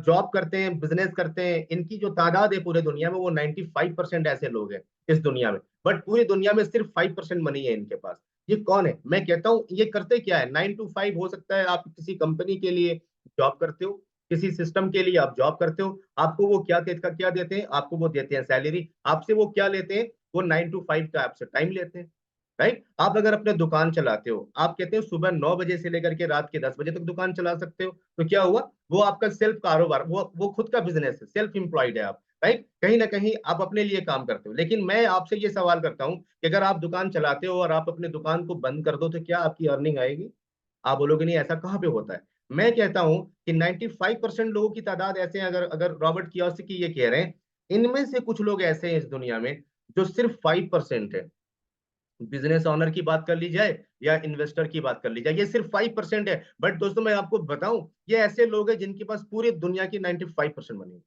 जॉब करते हैं, बिजनेस करते हैं, इनकी जो तादाद है पूरे दुनिया में, वो 95% ऐसे लोग हैं इस दुनिया में। बट पूरी दुनिया में सिर्फ 5% मनी है इनके पास। ये कौन है? मैं कहता हूँ ये करते क्या है। 9 to 5 हो सकता है, आप किसी कंपनी के लिए जॉब करते हो, किसी सिस्टम के लिए आप जॉब करते हो। आपको वो क्या देते हैं? आपको वो देते हैं सैलरी। आपसे वो क्या लेते हैं? वो 9 to 5 का आपसे टाइम लेते हैं। राइट। आप अगर अपने दुकान चलाते हो, आप कहते हो सुबह 9 बजे से लेकर के रात के 10 बजे तक दुकान चला सकते हो, तो क्या हुआ, वो आपका सेल्फ कारोबार, वो खुद का बिजनेस है, सेल्फ एम्प्लॉयड है आप, राइट। कहीं ना कहीं आप अपने लिए काम करते हो। लेकिन मैं आपसे ये सवाल करता हूँ कि अगर आप दुकान चलाते हो और आप अपने दुकान को बंद कर दो, तो क्या आपकी अर्निंग आएगी? आप बोलोगे नहीं, ऐसा कहाँ पे होता है। मैं कहता हूं कि 95% लोगों की तादाद ऐसे हैं, अगर अगर रॉबर्ट कियोसाकी ये कह रहे हैं, इनमें से कुछ लोग ऐसे हैं इस दुनिया में जो सिर्फ 5% है। बिजनेस ऑनर की बात कर ली जाए या इन्वेस्टर की बात कर ली जाए, ये सिर्फ 5% है। बट दोस्तों मैं आपको बताऊं, ये ऐसे लोग हैं जिनके पास पूरी दुनिया की 95% मनी है।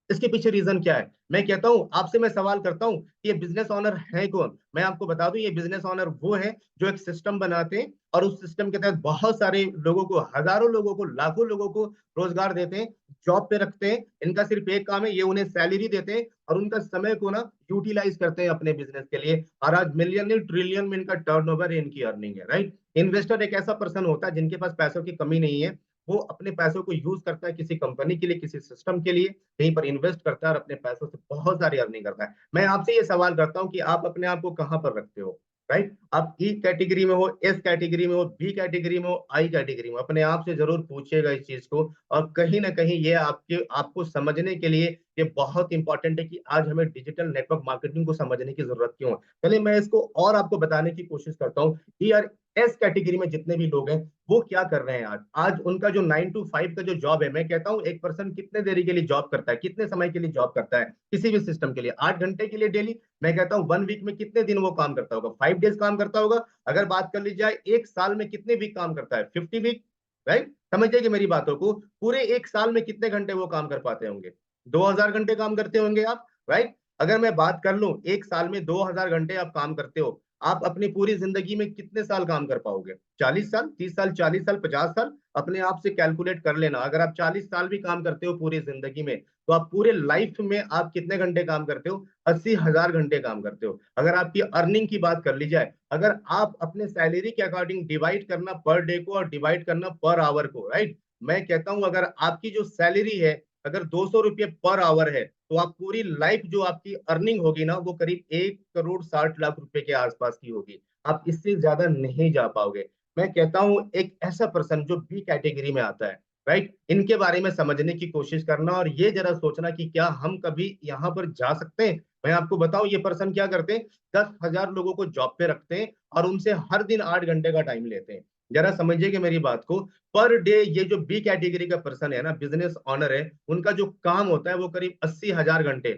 इसके पीछे रीजन क्या है? मैं कहता हूं, आपसे मैं सवाल करता हूं कि ये बिजनेस ऑनर है कौन? मैं आपको बता दूं, ये बिजनेस ऑनर वो है जो एक सिस्टम बनाते हैं और उस सिस्टम के तहत बहुत सारे लोगों को, हजारों लोगों को, लाखों लोगों को रोजगार देते हैं, जॉब पे रखते हैं। इनका सिर्फ एक काम है, ये उन्हें सैलरी देते हैं और उनका समय को ना यूटिलाइज करते हैं अपने बिजनेस के लिए। और आज मिलियन नहीं, ट्रिलियन में इनका टर्नओवर है, इनकी अर्निंग है, राइट। इन्वेस्टर एक ऐसा पर्सन होता है जिनके पास पैसों की कमी नहीं है। वो अपने पैसों को यूज करता है किसी कंपनी के लिए, किसी सिस्टम के लिए, कहीं पर इन्वेस्ट करता है और अपने पैसों से बहुत सारी अर्निंग करता है। मैं आपसे ये सवाल करता हूं कि आप अपने आप को कहां पर रखते हो, राइट। आप ई कैटेगरी में हो, एस कैटेगरी में हो, बी कैटेगरी में हो, आई कैटेगरी में, अपने आप से जरूर पूछिएगा इस चीज को। और कहीं ना कहीं ये आपके आपको समझने के लिए ये बहुत इंपॉर्टेंट है कि आज हमें डिजिटल नेटवर्क मार्केटिंग को समझने की जरूरत क्यों है। चलिए मैं इसको और आपको बताने की कोशिश करता हूँ कि यार एस कैटेगरी में जितने भी लोग हैं वो क्या कर रहे हैं। आज आज उनका जो 9 to 5 का जो जॉब है, मैं कहता हूं एक पर्सन कितने देरी के लिए जॉब करता है, कितने समय के लिए जॉब करता है किसी भी सिस्टम के लिए? 8 घंटे के लिए डेली। मैं कहता हूं 1 वीक में कितने दिन वो काम करता होगा? 5 डेज काम करता होगा। अगर बात कर ली जाए एक साल में कितने वीक काम करता है? 50 वीक, राइट। समझिए कि मेरी बातों को, पूरे एक साल में कितने घंटे वो काम कर पाते होंगे? 2000 घंटे काम करते होंगे आप, राइट। अगर मैं बात कर लूं, एक साल में 2000 घंटे आप काम करते हो, आप अपनी पूरी जिंदगी में कितने साल काम कर पाओगे? 40 साल, 30 साल, 40 साल, 50 साल? अपने आप से कैलकुलेट कर लेना। अगर आप 40 साल भी काम करते हो पूरी जिंदगी में, तो आप पूरे लाइफ में आप कितने घंटे काम करते हो? 80,000 घंटे काम करते हो। अगर आपकी अर्निंग की बात कर ली जाए, अगर आप अपने सैलरी के अकॉर्डिंग डिवाइड करना पर डे को और डिवाइड करना पर आवर को, राइट। मैं कहता हूं अगर आपकी जो सैलरी है, अगर 200 रुपये पर आवर है, तो आप पूरी लाइफ जो आपकी अर्निंग होगी ना, वो करीब 1,60,00,000 रुपए के आसपास की होगी। आप इससे ज्यादा नहीं जा पाओगे। मैं कहता हूं एक ऐसा पर्सन जो बी कैटेगरी में आता है, राइट, इनके बारे में समझने की कोशिश करना और ये जरा सोचना कि क्या हम कभी यहाँ पर जा सकते हैं। मैं आपको बताऊं ये पर्सन क्या करते हैं, 10,000 लोगों को जॉब पे रखते हैं और उनसे हर दिन 8 घंटे का टाइम लेते हैं। जरा समझिए कि मेरी बात को, पर डे ये जो बी कैटेगरी का पर्सन है ना, बिजनेस ऑनर है, उनका जो काम होता है वो करीब 80,000 घंटे।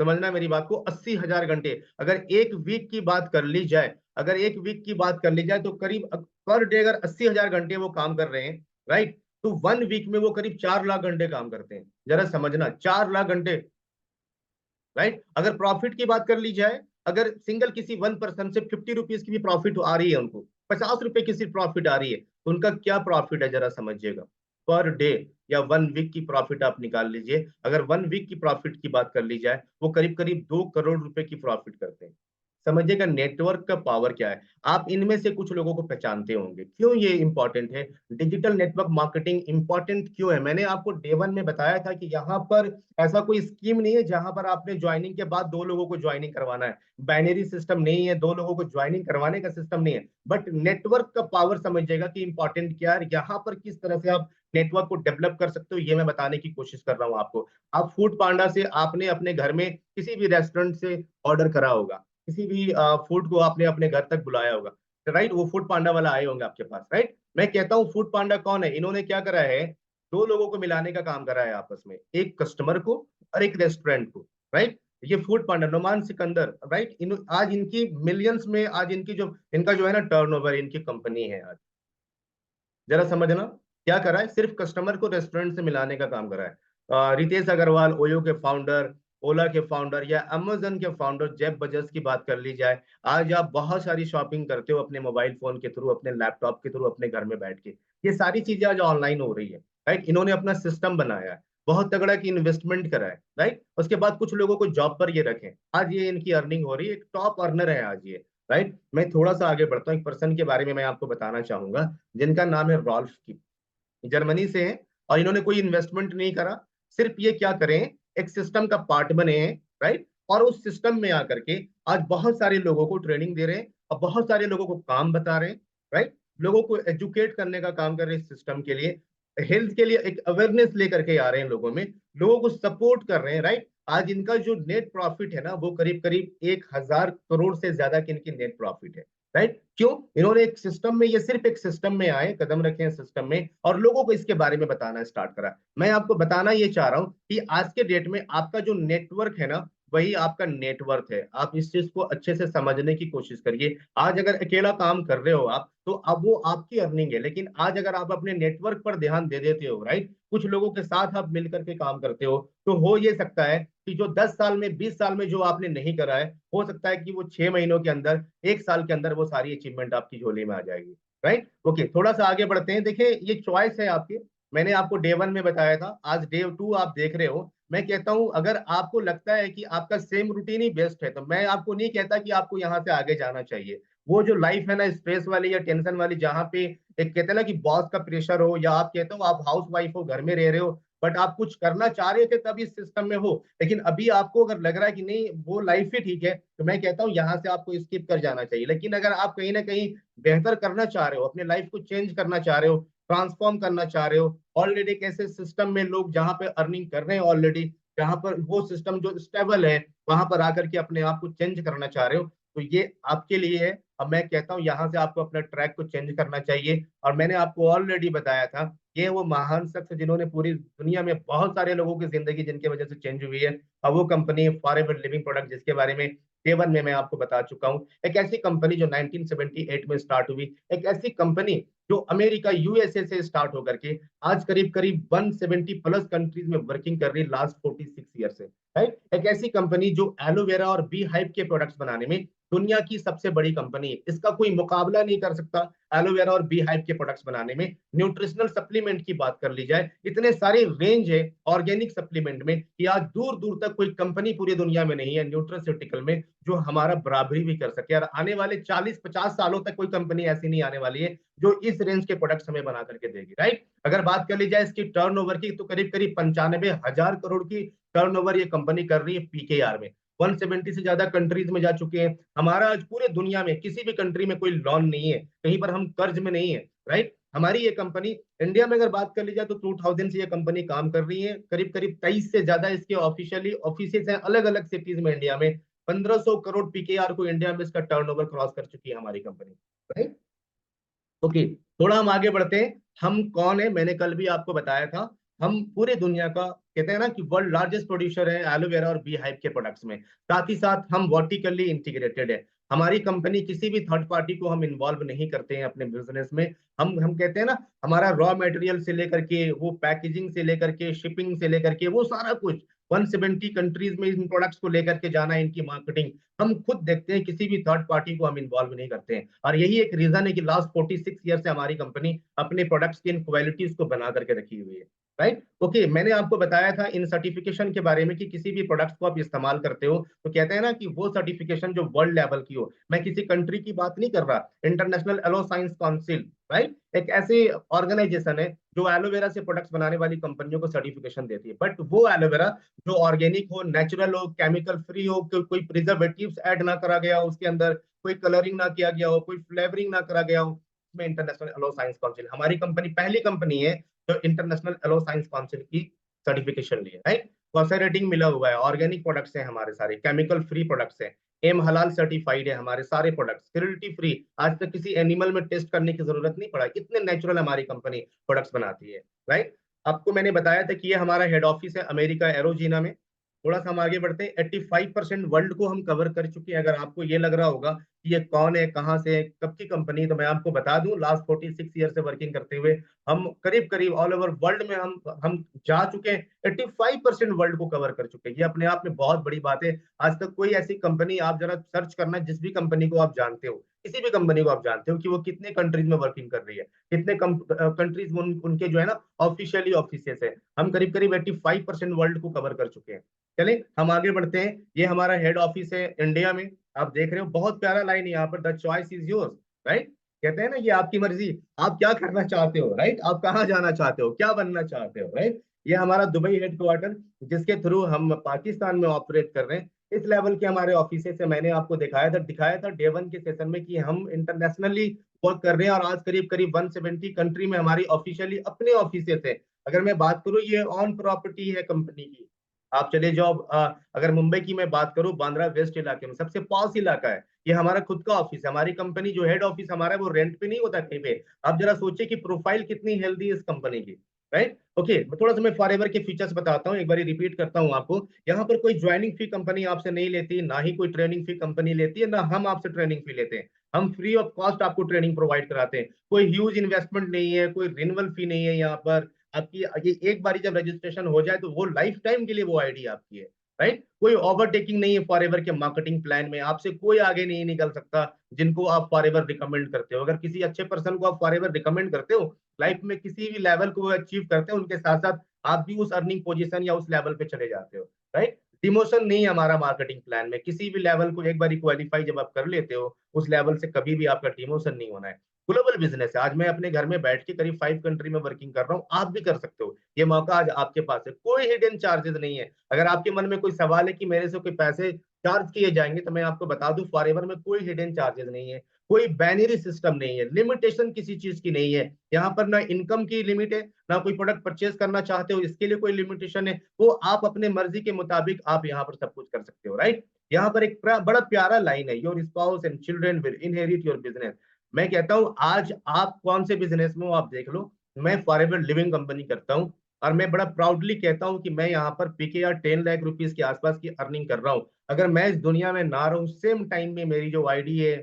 समझना मेरी बात को, 80,000 घंटे। अगर एक वीक की बात कर ली जाए, अगर एक वीक की बात कर ली जाए तो करीब पर डे अगर 80,000 घंटे वो काम कर रहे हैं, राइट, तो 1 वीक में वो करीब 4 लाख घंटे काम करते हैं। जरा समझना, 4 लाख घंटे, राइट। अगर प्रॉफिट की बात कर ली जाए, अगर सिंगल किसी वन पर्सन से 50 रुपीज की भी प्रॉफिट आ रही है, उनको 50 रुपए की सिर्फ प्रॉफिट आ रही है, तो उनका क्या प्रॉफिट है जरा समझिएगा। पर डे या 1 वीक की प्रॉफिट आप निकाल लीजिए। अगर 1 वीक की प्रॉफिट की बात कर ली जाए, वो करीब करीब 2 करोड़ रुपए की प्रॉफिट करते हैं। समझिएगा नेटवर्क का पावर क्या है। आप इनमें से कुछ लोगों को पहचानते होंगे। क्यों ये इंपॉर्टेंट है, डिजिटल नेटवर्क मार्केटिंग इंपॉर्टेंट क्यों है? मैंने आपको डे वन में बताया था कि यहाँ पर ऐसा कोई स्कीम नहीं है जहां पर आपने ज्वाइनिंग के बाद 2 लोगों को ज्वाइनिंग करवाना है। बाइनरी सिस्टम नहीं है, 2 लोगों को ज्वाइनिंग करवाने का सिस्टम नहीं है। बट नेटवर्क का पावर समझिएगा कि इंपॉर्टेंट क्या है, यहाँ पर किस तरह से आप नेटवर्क को डेवलप कर सकते हो, ये मैं बताने की कोशिश कर रहा हूँ आपको। आप फूड पांडा से आपने अपने घर में किसी भी रेस्टोरेंट से ऑर्डर करा होगा, किसी भी फूड को आपने अपने घर तक बुलाया होगा, राइट। वो फूड पांडा वाला आए होंगे आपके पास, राइट। मैं कहता हूँ फूड पांडा कौन है? इन्होंने क्या करा है, 2 लोगों को मिलाने का काम करा है आपस में, एक कस्टमर को और एक रेस्टोरेंट को, राइट। ये फूड पांडा, नुमान सिकंदर, राइट। आज इनकी मिलियंस में, आज इनकी जो इनका जो है ना टर्नओवर, इनकी कंपनी है आज। जरा समझना क्या करा है, सिर्फ कस्टमर को रेस्टोरेंट से मिलाने का काम करा है। रितेश अग्रवाल, ओयो के फाउंडर, ओला के फाउंडर या अमेजन के फाउंडर जेफ बजस की बात कर ली जाए, आज आप बहुत सारी शॉपिंग करते हो अपने मोबाइल फोन के थ्रू, अपने लैपटॉप के थ्रू, अपने घर में बैठ के। ये सारी चीजें आज ऑनलाइन हो रही है, राइट। इन्होंने अपना सिस्टम बनाया है, बहुत तगड़ा की इन्वेस्टमेंट करा है, राइट। उसके बाद कुछ लोगों को जॉब पर ये रखें, आज ये इनकी अर्निंग हो रही है, एक टॉप अर्नर है आज ये, राइट। मैं थोड़ा सा आगे बढ़ता हूँ, एक पर्सन के बारे में मैं आपको बताना चाहूंगा जिनका नाम है रॉल्फ की, जर्मनी से हैं। और इन्होंने कोई इन्वेस्टमेंट नहीं करा, सिर्फ ये क्या करें, एक सिस्टम का पार्ट बने हैं, राइट। और उस सिस्टम में आकर के आज बहुत सारे लोगों को ट्रेनिंग दे रहे हैं और बहुत सारे लोगों को काम बता रहे हैं, राइट। लोगों को एजुकेट करने का काम कर रहे हैं सिस्टम के लिए, हेल्थ के लिए एक अवेयरनेस लेकर के आ रहे हैं लोगों में, लोगों को सपोर्ट कर रहे हैं, राइट। आज इनका जो नेट प्रॉफिट है ना, वो करीब करीब 1,000 करोड़ से ज्यादा की इनकी नेट प्रॉफिट है, राइट। क्यों? इन्होंने एक सिस्टम में, ये सिर्फ एक सिस्टम में आए, कदम रखे हैं सिस्टम में, और लोगों को इसके बारे में बताना स्टार्ट करा। मैं आपको बताना ये चाह रहा हूं कि आज के डेट में आपका जो नेटवर्क है ना, वही आपका नेटवर्थ है। आप इस चीज को अच्छे से समझने की कोशिश करिए। आज अगर अकेला काम कर रहे हो आप, तो अब वो आपकी अर्निंग है, लेकिन आज अगर आप अपने नेटवर्क पर ध्यान दे देते हो, राइट, कुछ लोगों के साथ आप मिलकर के काम करते हो, तो हो ये सकता है कि जो 10 साल में, 20 साल में जो आपने नहीं करा है, हो सकता है कि वो 6 महीनों के अंदर, 1 साल के अंदर वो सारी अचीवमेंट आपकी झोली में आ जाएगी, राइट। ओके, थोड़ा सा आगे बढ़ते हैं। देखिए, ये चॉइस है आपकी। मैंने आपको डे 1 में बताया था, आज डे 2 आप देख रहे हो। मैं कहता हूं, अगर आपको लगता है कि आपका सेम रूटीन ही बेस्ट है, तो मैं आपको नहीं कहता कि आपको यहाँ से आगे जाना चाहिए। वो जो लाइफ है ना, स्ट्रेस वाली या टेंशन वाली, जहाँ पे एक कहते हैं ना कि बॉस का प्रेशर हो, या आप कहते हो आप हाउस वाइफ हो, घर में रह रहे हो, बट आप कुछ करना चाह रहे थे तब इस सिस्टम में हो, लेकिन अभी आपको अगर लग रहा है कि नहीं वो लाइफ ही ठीक है, तो मैं कहता हूँ यहाँ से आपको स्किप कर जाना चाहिए। लेकिन अगर आप कहीं ना कहीं बेहतर करना चाह रहे हो, अपने लाइफ को चेंज करना चाह रहे हो, ट्रांसफॉर्म करना चाह रहे हो, ऑलरेडी एक ऐसे सिस्टम में लोग जहाँ पे अर्निंग कर रहे हैं ऑलरेडी, जहाँ पर वो सिस्टम जो स्टेबल है, वहां पर आकर के अपने आप को चेंज करना चाह रहे हो, तो ये आपके लिए है। अब मैं कहता हूँ यहाँ से आपको अपना ट्रैक को चेंज करना चाहिए। और मैंने आपको ऑलरेडी बताया था, ये वो महान शख्स जिन्होंने पूरी दुनिया में बहुत सारे लोगों की जिंदगी जिनकी वजह से चेंज हुई है, और वो कंपनी फॉरएवर लिविंग प्रोडक्ट, जिसके बारे में केवन में मैं आपको बता चुका हूँ। एक ऐसी कंपनी जो 1978 में स्टार्ट हुई, एक ऐसी कंपनी जो अमेरिका, यूएसए से स्टार्ट होकर के आज करीब करीब 170 प्लस कंट्रीज में वर्किंग कर रही, लास्ट 46 ईयर से, राइट। एक ऐसी कंपनी जो एलोवेरा और बी हाइप के प्रोडक्ट्स बनाने में दुनिया की सबसे बड़ी कंपनी है, इसका कोई मुकाबला नहीं कर सकता। एलोवेरा और बी हाइप के प्रोडक्ट्स बनाने में, न्यूट्रिशनल सप्लीमेंट की बात कर ली जाए, इतने सारे रेंज है ऑर्गेनिक सप्लीमेंट में कि आज दूर दूर तक कोई कंपनी पूरी दुनिया में नहीं है न्यूट्रास्यूटिकल में जो हमारा बराबरी भी कर सके। और आने वाले 40-50 सालों तक कोई कंपनी ऐसी नहीं आने वाली है जो इस रेंज के प्रोडक्ट्स हमें बना करके देगी, राइट। अगर बात कर ली जाए इसकी टर्नओवर की, तो करीब करीब 95,000 करोड़ की टर्नओवर ये कंपनी कर रही है पीकेआर में। 170 से ज्यादा कंट्रीज में जा चुके हैं। हमारा आज पूरे दुनिया में किसी भी कंट्री में कोई लोन नहीं है, कहीं पर हम कर्ज में नहीं है, राइट। हमारी ये कंपनी इंडिया में अगर बात कर ली जाए, तो 2000 से ये कंपनी काम कर रही है। करीब करीब 23 से ज्यादा इसके ऑफिशियली ऑफिसेज हैं अलग अलग सिटीज में इंडिया में। 1500 करोड़ पीकेआर को इंडिया में इसका टर्नओवर क्रॉस कर चुकी है हमारी कंपनी, राइट। ओके, थोड़ा हम आगे बढ़ते हैं। हम कौन है, मैंने कल भी आपको बताया था। हम पूरे दुनिया का कहते हैं ना कि वर्ल्ड लार्जेस्ट प्रोड्यूसर है एलोवेरा और बी हाइप के प्रोडक्ट्स में। साथ ही साथ हम वर्टिकली इंटीग्रेटेड है। हमारी कंपनी किसी भी थर्ड पार्टी को हम इन्वॉल्व नहीं करते हैं अपने बिजनेस में। हम कहते हैं ना, हमारा रॉ मटेरियल से लेकर के, वो पैकेजिंग से लेकर के, शिपिंग से लेकर के, वो सारा कुछ 170 कंट्रीज में इन प्रोडक्ट्स को लेकर के जाना, इनकी मार्केटिंग हम खुद देखते हैं। किसी भी थर्ड पार्टी को हम इन्वॉल्व नहीं करते हैं। और यही एक रीजन है कि लास्ट 46 ईयर से हमारी कंपनी अपने प्रोडक्ट्स की इन क्वालिटीज को बना करके रखी हुई है, राइट। ओके, मैंने आपको बताया था इन सर्टिफिकेशन के बारे में कि किसी भी प्रोडक्ट्स को आप इस्तेमाल करते हो, तो कहते हैं ना कि वो सर्टिफिकेशन जो वर्ल्ड लेवल की हो। मैं किसी कंट्री की बात नहीं कर रहा, इंटरनेशनल एलो साइंस काउंसिल, राइट, एक ऐसी ऑर्गेनाइजेशन है जो एलोवेरा से प्रोडक्ट्स बनाने वाली कंपनियों को सर्टिफिकेशन देती है। बट वो एलोवेरा जो ऑर्गेनिक हो, नेचुरल हो, केमिकल फ्री हो, कोई प्रिजर्वेटिव्स ऐड ना करा गया हो उसके अंदर, कोई कलरिंग ना किया गया हो, कोई फ्लेवरिंग ना करा गया हो, उसमें इंटरनेशनल एलो साइंस काउंसिल, हमारी कंपनी पहली कंपनी है जो इंटरनेशनल एलो साइंस काउंसिल की सर्टिफिकेशन ली है, राइट। कौन सा रेटिंग मिला हुआ है, ऑर्गेनिक प्रोडक्ट्स हैं हमारे सारे, केमिकल फ्री प्रोडक्ट्स हैं, एम हलाल सर्टिफाइड है हमारे सारे प्रोडक्ट्स, क्रुएल्टी फ्री। आज तक किसी एनिमल में टेस्ट करने की जरूरत नहीं पड़ा, इतने नेचुरल हमारी कंपनी प्रोडक्ट्स बनाती है, राइट। आपको मैंने बताया था कि ये हमारा हेड ऑफिस है अमेरिका एरोजीना में। थोड़ा सा हम आगे बढ़ते हैं। 85% वर्ल्ड को हम कवर कर चुके हैं। अगर आपको ये लग रहा होगा कि ये कौन है, कहाँ से है, कब की कंपनी, तो मैं आपको बता दूं, लास्ट 46 ईयर से वर्किंग करते हुए हम करीब करीब ऑल ओवर वर्ल्ड में हम जा चुके हैं। 85% वर्ल्ड को कवर कर चुके हैं। ये अपने आप में बहुत बड़ी बात है। आज तक कोई ऐसी कंपनी, आप जरा सर्च करना, जिस भी कंपनी को आप जानते हो, किसी भी कंपनी को आप जानते हो कि वो कितने कंट्रीज में वर्किंग कर रही है, कितने कंट्रीज उनके जो है ना ऑफिशियली ऑफिसेस है। हम करीब करीब 85% वर्ल्ड को कवर कर चुके हैं। चले हम आगे बढ़ते हैं। ये हमारा हेड ऑफिस है इंडिया में। आप देख रहे हो बहुत प्यारा लाइन यहाँ पर, the choice is yours, right. कहते हैं ना, ये आपकी मर्जी, आप क्या करना चाहते हो, राइट, आप कहाँ जाना चाहते हो, क्या बनना चाहते हो, राइट। ये हमारा दुबई हेडक्वार्टर, जिसके थ्रू हम पाकिस्तान में ऑपरेट कर रहे हैं। इस लेवल के हमारे ऑफिस से मैंने आपको दिखाया था डे वन के सेशन में कि हम इंटरनेशनली वर्क कर रहे हैं और आज करीब करीब 170 कंट्री में हमारी ऑफिशियली अपने ऑफिस है। अगर मैं बात करूं ये ऑन प्रॉपर्टी है कंपनी की। आप चले जाओ, अगर मुंबई की मैं बात करूं बांद्रा वेस्ट इलाके में सबसे पॉश इलाका है, ये हमारा खुद का ऑफिस है। हमारी कंपनी जो हेड ऑफिस हमारा है वो रेंट पे नहीं होता कहीं पे। आप जरा सोचिए कि प्रोफाइल कितनी हेल्दी है इस कंपनी की, राइट। ओके, थोड़ा सा मैं फॉरएवर के फीचर्स बताता हूँ, एक बार रिपीट करता हूँ आपको। यहाँ पर कोई ज्वाइनिंग फी कंपनी आपसे नहीं लेती, ना ही कोई ट्रेनिंग फी कंपनी लेती है, ना हम आपसे ट्रेनिंग फी लेते हैं। हम फ्री ऑफ कॉस्ट आपको ट्रेनिंग प्रोवाइड कराते हैं। कोई ह्यूज इन्वेस्टमेंट नहीं है, कोई रिन्यूअल फी नहीं है यहाँ पर। आपकी ये एक बारी जब रजिस्ट्रेशन हो जाए तो वो लाइफ टाइम के लिए वो आईडी आपकी है, राइट। कोई ओवरटेकिंग नहीं है फॉरएवर के मार्केटिंग प्लान में, आपसे कोई आगे नहीं निकल सकता जिनको आप फॉरएवर रिकमेंड करते हो। अगर किसी अच्छे पर्सन को आप फॉरएवर रिकमेंड करते हो, लाइफ में किसी भी लेवल को अचीव करते हो, उनके साथ साथ आप भी उस अर्निंग पोजीशन या उस लेवल पे चले जाते हो, राइट। डिमोशन नहीं है हमारा मार्केटिंग प्लान में। किसी भी लेवल को एक बार क्वालिफाई जब आप कर लेते हो, उस लेवल से कभी भी आपका डिमोशन नहीं होना है। ग्लोबल बिजनेस है। आज मैं अपने घर में बैठ के करीब 5 कंट्री में वर्किंग कर रहा हूँ, आप भी कर सकते हो। ये मौका आज आपके पास है, कोई हिडन चार्जेस नहीं है। अगर आपके मन में कोई सवाल है कि मेरे से कोई पैसे चार्ज किए जाएंगे, तो मैं आपको बता दूं फॉरएवर में कोई हिडन चार्जेस नहीं है, कोई बैनरी सिस्टम नहीं है, लिमिटेशन किसी चीज की नहीं है। यहाँ पर ना इनकम की लिमिट है, ना कोई प्रोडक्ट परचेज करना चाहते हो इसके लिए कोई लिमिटेशन है। वो आप अपने मर्जी के मुताबिक आप यहाँ पर सब कुछ कर सकते हो, राइट। यहाँ पर एक बड़ा प्यारा लाइन है, your spouse and children will inherit your business. मैं कहता हूँ आज आप कौन से बिजनेस में हो आप देख लो। मैं फॉरएवर लिविंग कंपनी करता हूँ, और मैं बड़ा प्राउडली कहता हूँ कि मैं यहाँ पर पीकेआर 10 लाख रुपीज के आसपास की अर्निंग कर रहा हूँ। अगर मैं इस दुनिया में ना रहूं, सेम टाइम में मेरी जो आईडी है,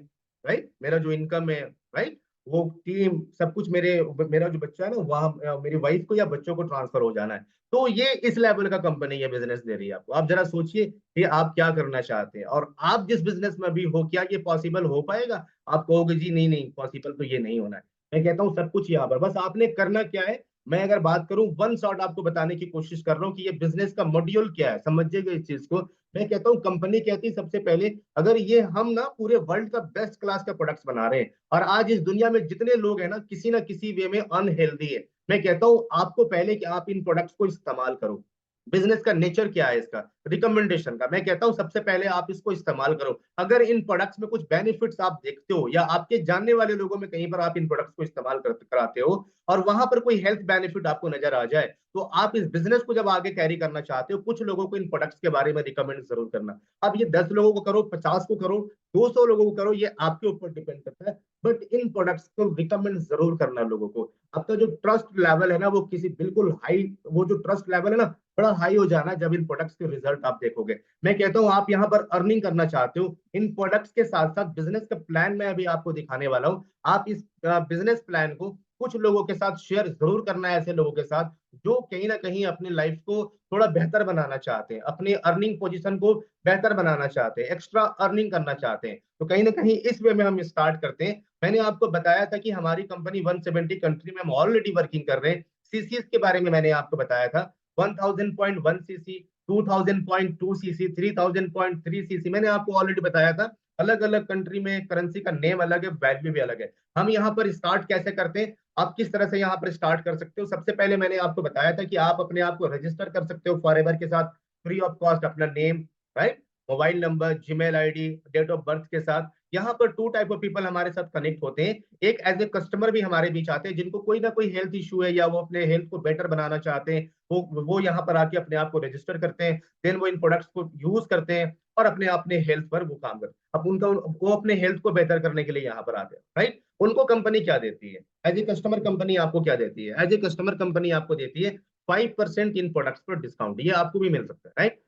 राइट, मेरा जो इनकम है, राइट, वो टीम सब कुछ मेरा जो बच्चा है ना वहां मेरी वाइफ को या बच्चों को ट्रांसफर हो जाना है। तो ये इस लेवल का कंपनी ये बिजनेस दे रही है आपको। आप जरा सोचिए कि आप क्या करना चाहते हैं, और आप जिस बिजनेस में अभी हो क्या ये पॉसिबल हो पाएगा? आप कहोगे जी नहीं नहीं पॉसिबल तो ये नहीं होना है। मैं कहता हूँ सब कुछ यहाँ पर, बस आपने करना क्या है। मैं अगर बात करूं वन शॉट आपको बताने की कोशिश कर रहा हूं कि ये बिजनेस का मॉड्यूल क्या है, समझिएगा इस चीज को। मैं कहता हूं कंपनी कहती है सबसे पहले, अगर ये हम ना पूरे वर्ल्ड का बेस्ट क्लास का प्रोडक्ट्स बना रहे हैं, और आज इस दुनिया में जितने लोग हैं ना किसी वे में अनहेल्दी है, मैं कहता हूं आपको पहले कि आप इन प्रोडक्ट्स को इस्तेमाल करो। बिजनेस का नेचर क्या है इसका, रिकमेंडेशन का। मैं कहता हूं सबसे पहले आप इसको इस्तेमाल करो। अगर इन प्रोडक्ट्स में कुछ बेनिफिट्स आप देखते हो, या आपके जानने वाले लोगों में कहीं पर आप इन प्रोडक्ट्स को इस्तेमाल कराते हो, और वहां पर कोई हेल्थ बेनिफिट आपको नजर आ जाए, तो आप इस बिजनेस को जब आगे कैरी करना चाहते हो, कुछ लोगों को इन प्रोडक्ट्स के बारे में रिकमेंड जरूर करना। अब ये 10 लोगों को करो, 50 को करो, 200 लोगों को करो, ये आपके ऊपर डिपेंड करता है। बट इन प्रोडक्ट्स को रिकमेंड जरूर करना लोगों को। आपका जो ट्रस्ट लेवल है ना वो किसी बिल्कुल हाई, वो जो ट्रस्ट लेवल है ना बड़ा हाई हो जाना जब इन प्रोडक्ट्स के रिजल्ट आप देखोगे। मैं कहता हूं आप यहाँ पर अर्निंग करना चाहते हो इन प्रोडक्ट्स के साथ साथ, बिजनेस का प्लान मैं अभी आपको दिखाने वाला हूँ। आप इस बिजनेस प्लान को कुछ लोगों के साथ शेयर जरूर करना है, ऐसे लोगों के साथ जो कहीं ना कहीं अपनी लाइफ को थोड़ा बेहतर बनाना चाहते हैं, अपनी अर्निंग पोजीशन को बेहतर बनाना चाहते हैं, एक्स्ट्रा अर्निंग करना चाहते हैं। तो कहीं ना कहीं इस वे में हम स्टार्ट करते हैं। मैंने आपको बताया था कि हमारी कंपनी 170 कंट्री में हम ऑलरेडी वर्किंग कर रहे हैं। सीसीएस के बारे में मैंने आपको बताया था, 1000.1 सीसी, 2000.2 सीसी, 3000.3 सीसी, मैंने आपको ऑलरेडी बताया था। अलग अलग कंट्री में करेंसी का नेम अलग है, वैल्यू भी अलग है। हम यहाँ पर स्टार्ट कैसे करते हैं, आप किस तरह से यहाँ पर स्टार्ट कर सकते हो। सबसे पहले मैंने आपको बताया था कि आप अपने आप को रजिस्टर कर सकते हो फॉरएवर के साथ, फ्री ऑफ कॉस्ट, अपना name, right, mobile number, Gmail ID, date of birth के साथ। यहाँ पर टू टाइप ऑफ पीपल हमारे साथ कनेक्ट होते हैं। एक एज ए कस्टमर भी हमारे बीच आते हैं जिनको कोई ना कोई हेल्थ इशू है, या वो अपने हेल्थ को बेटर बनाना चाहते हैं, वो यहाँ पर आके अपने आप को रजिस्टर करते हैं। देन वो इन प्रोडक्ट्स को यूज करते हैं और अपने हेल्थ पर वो काम करते हैं। अब उनका वो अपने हेल्थ को बेहतर करने के लिए यहाँ पर आते हैं, राइट। उनको कंपनी क्या देती है एज ए कस्टमर, कंपनी आपको क्या देती है एज ए कस्टमर, कंपनी आपको देती है 5% इन प्रोडक्ट्स पर डिस्काउंट। ये आपको भी मिल सकता है, राइट।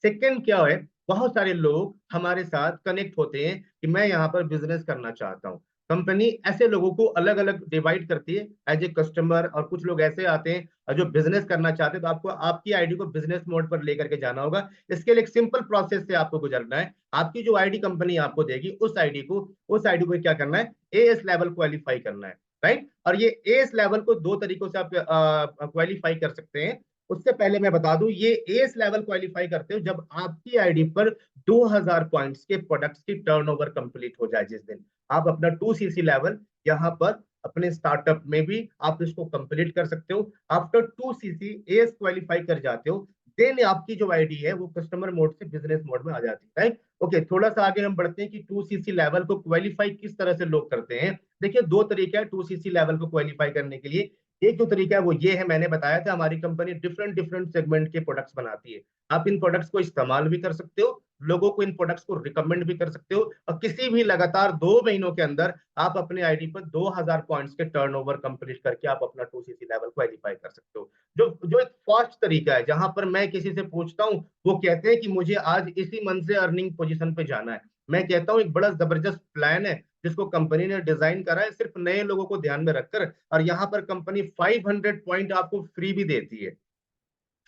सेकेंड क्या है, बहुत सारे लोग हमारे साथ कनेक्ट होते हैं कि मैं यहाँ पर बिजनेस करना चाहता हूँ। कंपनी ऐसे लोगों को अलग अलग डिवाइड करती है एज ए कस्टमर, और कुछ लोग ऐसे आते हैं जो बिजनेस करना चाहते हैं। तो आपको आपकी आईडी को बिजनेस मोड पर लेकर के जाना होगा। इसके लिए एक सिंपल प्रोसेस से आपको गुजरना है। आपकी जो आईडी कंपनी आपको देगी, उस आईडी को क्या करना है, एएस लेवल क्वालिफाई करना है, राइट। और ये एएस लेवल को दो तरीकों से आप क्वालिफाई कर सकते हैं। उससे पहले मैं बता दूं, ये एस लेवल क्वालिफाई करते हो जब आपकी आईडी पर 2000 पॉइंट्स के प्रोडक्ट्स की टर्नओवर कंप्लीट हो जाए। जिस दिन आप अपना 2 सीसी लेवल यहाँ पर अपने स्टार्टअप में भी आप इसको कंप्लीट कर सकते हो। आफ्टर 2 सीसी एस क्वालिफाई कर जाते हो, देन आपकी जो आईडी है वो कस्टमर मोड से बिजनेस मोड में आ जाती है, राइट। ओके, थोड़ा सा आगे हम बढ़ते हैं कि 2cc लेवल को क्वालिफाई किस तरह से लोग करते हैं। देखिए, दो तरीका है 2cc लेवल को क्वालिफाई करने के लिए। एक जो तरीका है वो ये है, मैंने बताया था हमारी कंपनी डिफरेंट डिफरेंट सेगमेंट के प्रोडक्ट्स बनाती है। आप इन प्रोडक्ट्स को इस्तेमाल भी कर सकते हो, लोगों को इन प्रोडक्ट्स को रिकमेंड भी कर सकते हो, और किसी भी लगातार 2 महीनों के अंदर आप अपने आईडी पर 2000 पॉइंट्स के टर्नओवर कंप्लीट करके आप अपना 2cc लेवल क्वालिफाई कर सकते हो। जो जो एक फास्ट तरीका है, जहां पर मैं किसी से पूछता हूँ, वो कहते हैं कि मुझे आज इसी मंथ से अर्निंग पोजीशन पे जाना है। मैं कहता हूँ एक बड़ा जबरदस्त प्लान है जिसको कंपनी ने डिजाइन करा है सिर्फ नए लोगों को ध्यान में रखकर, और यहाँ पर कंपनी 500 पॉइंट आपको फ्री भी देती है।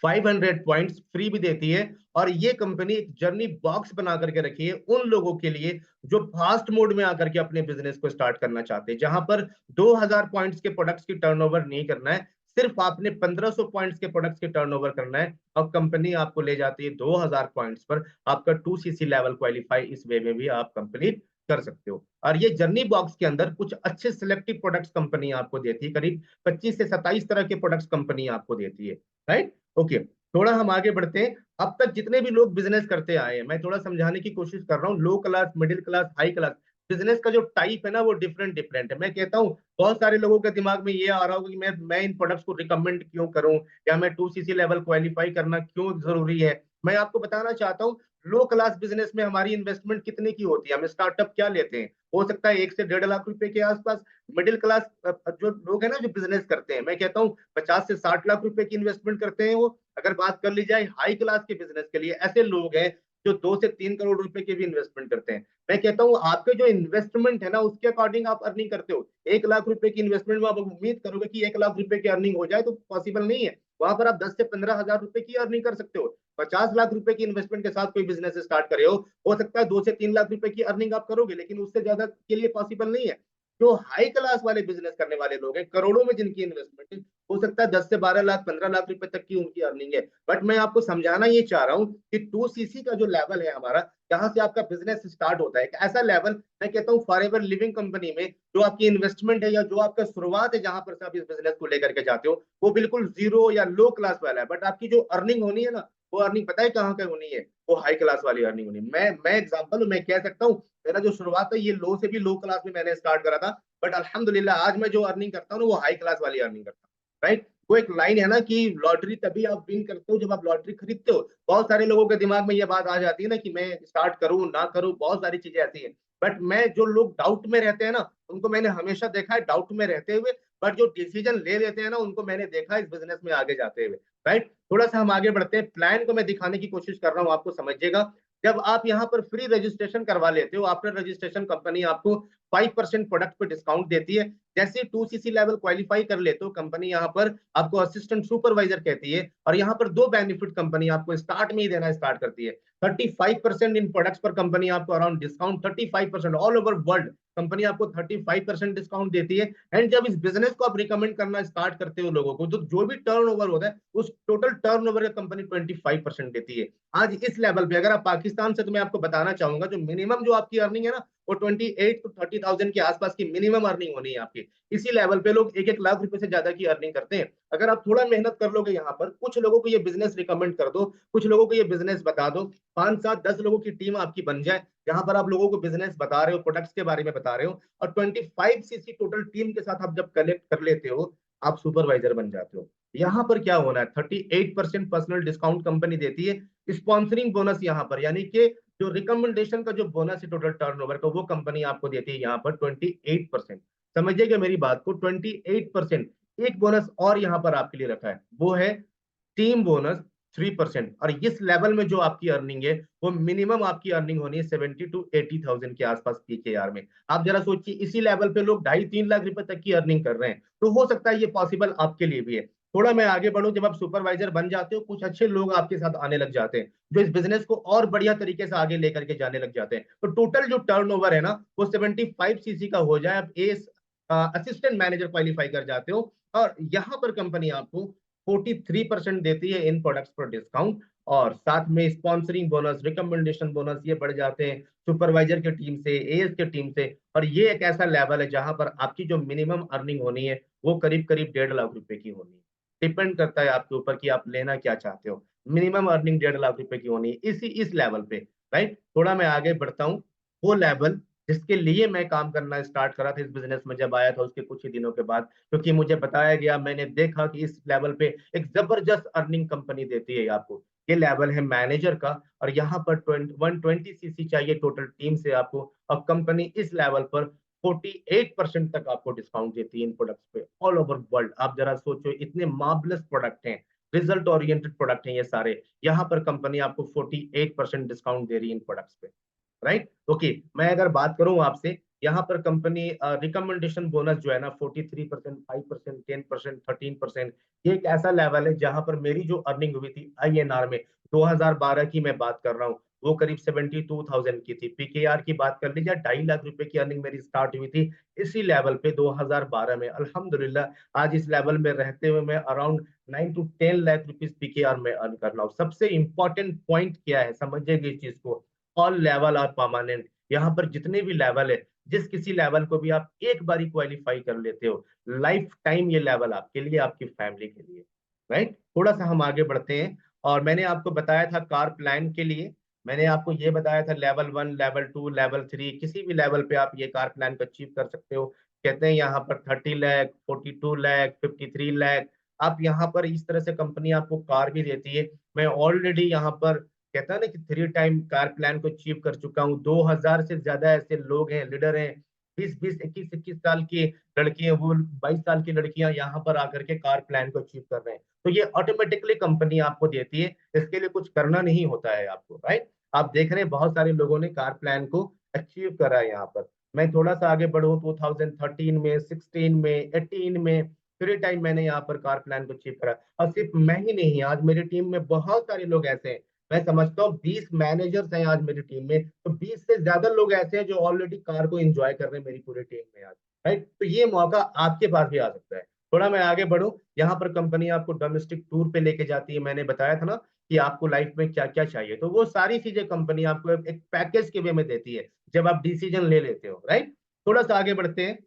500 पॉइंट्स फ्री भी देती है। और ये कंपनी एक जर्नी बॉक्स बना करके रखी है उन लोगों के लिए जो फास्ट मोड में आकर के अपने बिजनेस को स्टार्ट करना चाहते हैं, जहां पर 2000 पॉइंट्स के प्रोडक्ट्स की टर्नओवर नहीं करना है, सिर्फ आपने 1500 पॉइंट्स के प्रोडक्ट्स की टर्नओवर करना है, और कंपनी आपको ले जाती है 2000 पॉइंट्स पर। आपका 2cc लेवल क्वालिफाई इस वे में भी आप कंप्लीट कर सकते हो। और ये जर्नी बॉक्स के अंदर कुछ अच्छे सिलेक्टिव प्रोडक्ट्स कंपनी आपको देती है, करीब 25 से 27 तरह के प्रोडक्ट्स कंपनी आपको देती है, राइट। ओके, थोड़ा हम आगे बढ़ते हैं। अब तक जितने भी लोग बिजनेस करते आए हैं, मैं थोड़ा समझाने की कोशिश कर रहा हूँ, low class, middle class, high class, business का जो टाइप है ना वो डिफरेंट डिफरेंट है। मैं कहता हूँ बहुत सारे लोगों के दिमाग में ये आ रहा होगा कि मैं इन प्रोडक्ट्स को रिकमेंड क्यों करूं, या मैं 2cc लेवल क्वालिफाई करना क्यों जरूरी है। मैं आपको बताना चाहता हूँ, लो क्लास बिजनेस में हमारी इन्वेस्टमेंट कितने की होती है, हम स्टार्टअप क्या लेते हैं, हो सकता है 1 से 1.5 लाख रुपए के आसपास। मिडिल क्लास जो लोग हैं ना जो बिजनेस करते हैं, मैं कहता हूँ 50 से 60 लाख रुपए की इन्वेस्टमेंट करते हैं वो। अगर बात कर ली जाए हाई क्लास के बिजनेस के लिए, ऐसे लोग हैं जो 2 से 3 करोड़ रुपए की भी इन्वेस्टमेंट करते हैं। मैं कहता हूँ आपके जो इन्वेस्टमेंट है ना उसके अकॉर्डिंग आप अर्निंग करते हो। 1 लाख रुपए की इन्वेस्टमेंट में आप उम्मीद करोगे कि 1 लाख रुपए की अर्निंग हो जाए, तो पॉसिबल नहीं है। वहां पर आप 10 से 15 हजार रुपए की अर्निंग कर सकते हो। 50 लाख रुपए की इन्वेस्टमेंट के साथ कोई बिजनेस स्टार्ट करे हो सकता है 2 से 3 लाख रुपए की अर्निंग आप करोगे, लेकिन उससे ज्यादा के लिए पॉसिबल नहीं है। जो हाई क्लास वाले बिजनेस करने वाले लोग हैं, करोड़ों में जिनकी इन्वेस्टमेंट है, हो सकता है 10 से 12 लाख, 15 लाख रुपए तक की उनकी अर्निंग है। बट मैं आपको समझाना ये चाह रहा हूँ कि 2cc का जो लेवल है हमारा, जहां से आपका बिजनेस स्टार्ट होता है, एक ऐसा लेवल, मैं कहता हूँ फॉर एवर लिविंग कंपनी में जो आपकी इन्वेस्टमेंट है या जो आपका शुरुआत है जहां पर से आप इस बिजनेस को लेकर के जाते हो, वो बिल्कुल जीरो या लो क्लास वाला है। बट आपकी जो अर्निंग होनी है ना, वो अर्निंग पता है कहाँ की होनी है, वो हाई क्लास वाली अर्निंग होनी है। मैं एग्जाम्पल मैं कह सकता हूँ, मेरा जो शुरुआत है ये लो से भी लो क्लास में मैंने स्टार्ट करा था, बट अल्हम्दुलिल्लाह आज मैं जो अर्निंग करता हूँ वो हाई क्लास वाली अर्निंग करता हूँ, राइट। वो एक लाइन है ना कि लॉटरी तभी आप विन करते हो जब आप लॉटरी खरीदते हो। बहुत सारे लोगों के दिमाग में ये बात आ जाती है ना कि मैं स्टार्ट करूं ना करूं, बहुत सारी चीजें ऐसी हैं। बट मैं जो लोग डाउट में रहते हैं ना, उनको मैंने हमेशा देखा है डाउट में रहते हुए, बट जो डिसीजन ले लेते हैं ना उनको मैंने देखा है इस बिजनेस में आगे जाते हुए, राइट। थोड़ा सा हम आगे बढ़ते हैं, प्लान को मैं दिखाने की कोशिश कर रहा हूँ, आपको समझिएगा। जब आप यहाँ पर फ्री रजिस्ट्रेशन करवा लेते हो, आफ्टर रजिस्ट्रेशन कंपनी आपको 5% प्रोडक्ट पे डिस्काउंट देती है। जैसे 2cc लेवल क्वालिफाई कर लेते हो, कंपनी यहाँ पर आपको असिस्टेंट सुपरवाइजर कहती है, और यहाँ पर दो बेनिफिट कंपनी आपको स्टार्ट में ही देना स्टार्ट करती है। 35% इन प्रोडक्ट्स पर कंपनी आपको around discount, 35% all over world company आपको 35% डिस्काउंट देती है। एंड जब इस बिजनेस को आप रिकमेंड करना स्टार्ट करते हो लोगों को, तो जो भी टर्नओवर होता है उस टोटल टर्नओवर का कंपनी 25% देती है। आज इस लेवल पे अगर आप पाकिस्तान से, तो मैं आपको बताना चाहूंगा जो मिनिमम जो आपकी अर्निंग है ना, वो 28 to 30,000 के आसपास की मिनिमम अर्निंग होनी है आपकी। इसी लेवल पे लोग 1-1 लाख रुपए से ज्यादा की अर्निंग करते हैं। अगर आप थोड़ा मेहनत कर लोगे, यहाँ पर कुछ लोगों को ये बिजनेस रिकमेंड कर दो, कुछ लोगों को ये बिजनेस बता दो, 5-7-10 लोगों की टीम आपकी बन जाए, जहां पर आप लोगों को बिजनेस बता रहे हो, प्रोडक्ट्स के बारे में बता रहे हो, और 25cc टोटल टीम के साथ आप जब कलेक्ट कर लेते हो, आप सुपरवाइजर बन जाते हो। यहाँ पर क्या होना है, 38% पर्सनल डिस्काउंट कंपनी देती है। स्पॉन्सरिंग बोनस यहाँ पर, यानी कि जो रिकमेंडेशन का जो बोनस है टोटल टर्नओवर का, वो कंपनी आपको देती है यहाँ पर 28%। समझिएगा मेरी बात को, 28%। एक बोनस और यहाँ पर आपके लिए रखा है, वो है टीम बोनस 3%। और इस लेवल में जो आपकी अर्निंग है, वो मिनिमम आपकी अर्निंग होनी है 70 to 80,000 के आसपास पीकेआर में। आप जरा सोचिए, इसी लेवल पे लोग 2.5-3 लाख रुपए तक की अर्निंग कर रहे हैं, तो हो सकता है ये पॉसिबल आपके लिए भी है। थोड़ा मैं आगे बढ़ूं, जब आप सुपरवाइजर बन जाते हो, कुछ अच्छे लोग आपके साथ आने लग जाते हैं जो इस बिजनेस को और बढ़िया तरीके से आगे लेकर के जाने लग जाते हैं, तो टोटल जो टर्नओवर है ना वो 75cc का हो जाए, आप एस असिस्टेंट मैनेजर क्वालिफाई कर जाते हो। और यहाँ पर कंपनी आपको 43% देती है इन प्रोडक्ट्स पर डिस्काउंट, और साथ में स्पॉन्सरिंग बोनस, रिकमेंडेशन बोनस ये बढ़ जाते हैं सुपरवाइजर की टीम से, एएस की टीम से। और ये एक ऐसा लेवल है जहां पर आपकी जो मिनिमम अर्निंग होनी है वो करीब करीब 1.5 लाख रुपए की होनी है। डिपेंड करता है आपके ऊपर कि आप लेना क्या चाहते हो। मिनिमम अर्निंग 1.5 लाख रुपए की होनी है इस लेवल पे, राइट। थोड़ा मैं आगे बढ़ता हूँ। वो लेवल जिसके लिए मैं काम करना स्टार्ट करा था इस बिजनेस में जब आया था उसके कुछ ही दिनों के बाद, क्योंकि मुझे बताया गया, मैंने देखा कि इस लेवल पे एक जबरदस्त अर्निंग कंपनी देती है आपको। ये लेवल है मैनेजर का, और यहाँ पर 120 सीसी चाहिए टोटल टीम से आपको। अब कंपनी इस लेवल पर 48% तक आपको डिस्काउंट देती है इन प्रोडक्ट्स पे ऑल ओवर वर्ल्ड। आप जरा सोचो, इतने मार्वलस प्रोडक्ट हैं, रिजल्ट ओरिएंटेड प्रोडक्ट हैं ये सारे, यहाँ पर कंपनी आपको 48% डिस्काउंट दे रही है इन प्रोडक्ट्स पे, राइट। ओके, मैं अगर बात करूं आपसे, यहाँ पर कंपनी रिकमेंडेशन बोनस जो है ना 43%, 5%, 10%, 13%, ये एक ऐसा लेवल है जहां पर मेरी जो अर्निंग हुई थी INR में, 2012 की मैं बात कर रहा हूँ, वो करीब 72,000 की थी। PKR की बात कर लीजिए, 2.5 लाख रुपए की अर्निंग मेरी स्टार्ट हुई थी इसी लेवल पे 2012 में। अल्हम्दुलिल्लाह आज इस लेवल में रहते हुए मैं around 9 to 10 lakh rupees PKR में अर्न कर रहा हूँ। सबसे इंपॉर्टेंट पॉइंट क्या है, समझिएगा इस चीज को, ऑल लेवल आर परमानेंट। यहाँ पर जितने भी लेवल है, जिस किसी लेवल को भी आप एक बारी क्वालिफाई कर लेते हो, लाइफ टाइम ये लेवल आपके लिए, आपकी फैमिली के लिए, राइट। थोड़ा सा हम आगे बढ़ते हैं। और मैंने आपको बताया था कार प्लान के लिए, मैंने आपको ये बताया था लेवल 1, लेवल 2, लेवल 3, किसी भी लेवल पे आप ये कार प्लान को अचीव कर सकते हो। कहते हैं यहाँ पर 30 लाख, 42 लाख, 53 लाख, आप यहाँ पर इस तरह से कंपनी आपको कार भी देती है। मैं ऑलरेडी यहाँ पर कहता है ना कि 3 टाइम कार प्लान को अचीव कर चुका हूँ। 2000 से ज्यादा ऐसे लोग हैं, लीडर हैं, 20, 20, 21, 21 साल की लड़कियां, वो 22 साल की लड़कियां यहाँ पर आकर के कार प्लान को अचीव कर रहे हैं। तो ये ऑटोमेटिकली कंपनी आपको देती है, इसके लिए कुछ करना नहीं होता है आपको, राइट। आप देख रहे हैं बहुत सारे लोगों ने कार प्लान को अचीव करा है यहाँ पर। मैं थोड़ा सा आगे बढ़ूँ, 2013 में, 16 में, 18 में 3 टाइम मैंने यहाँ पर कार प्लान को अचीव करा। और सिर्फ मैं ही नहीं, आज मेरी टीम में बहुत सारे लोग ऐसे हैं, मैं समझता हूँ 20 मैनेजर्स हैं आज मेरी टीम में, तो 20 से ज्यादा लोग ऐसे हैं जो ऑलरेडी कार को एंजॉय कर रहे हैं मेरी पूरी टीम में आज, राइट। तो ये मौका आपके पास भी आ सकता है। थोड़ा मैं आगे बढ़ूं, यहाँ पर कंपनी आपको डोमेस्टिक टूर पे लेके जाती है। मैंने बताया था ना कि आपको लाइफ में क्या क्या चाहिए, तो वो सारी चीजें कंपनी आपको एक पैकेज के वे में देती है जब आप डिसीजन ले लेते हो, राइट। थोड़ा सा आगे बढ़ते हैं।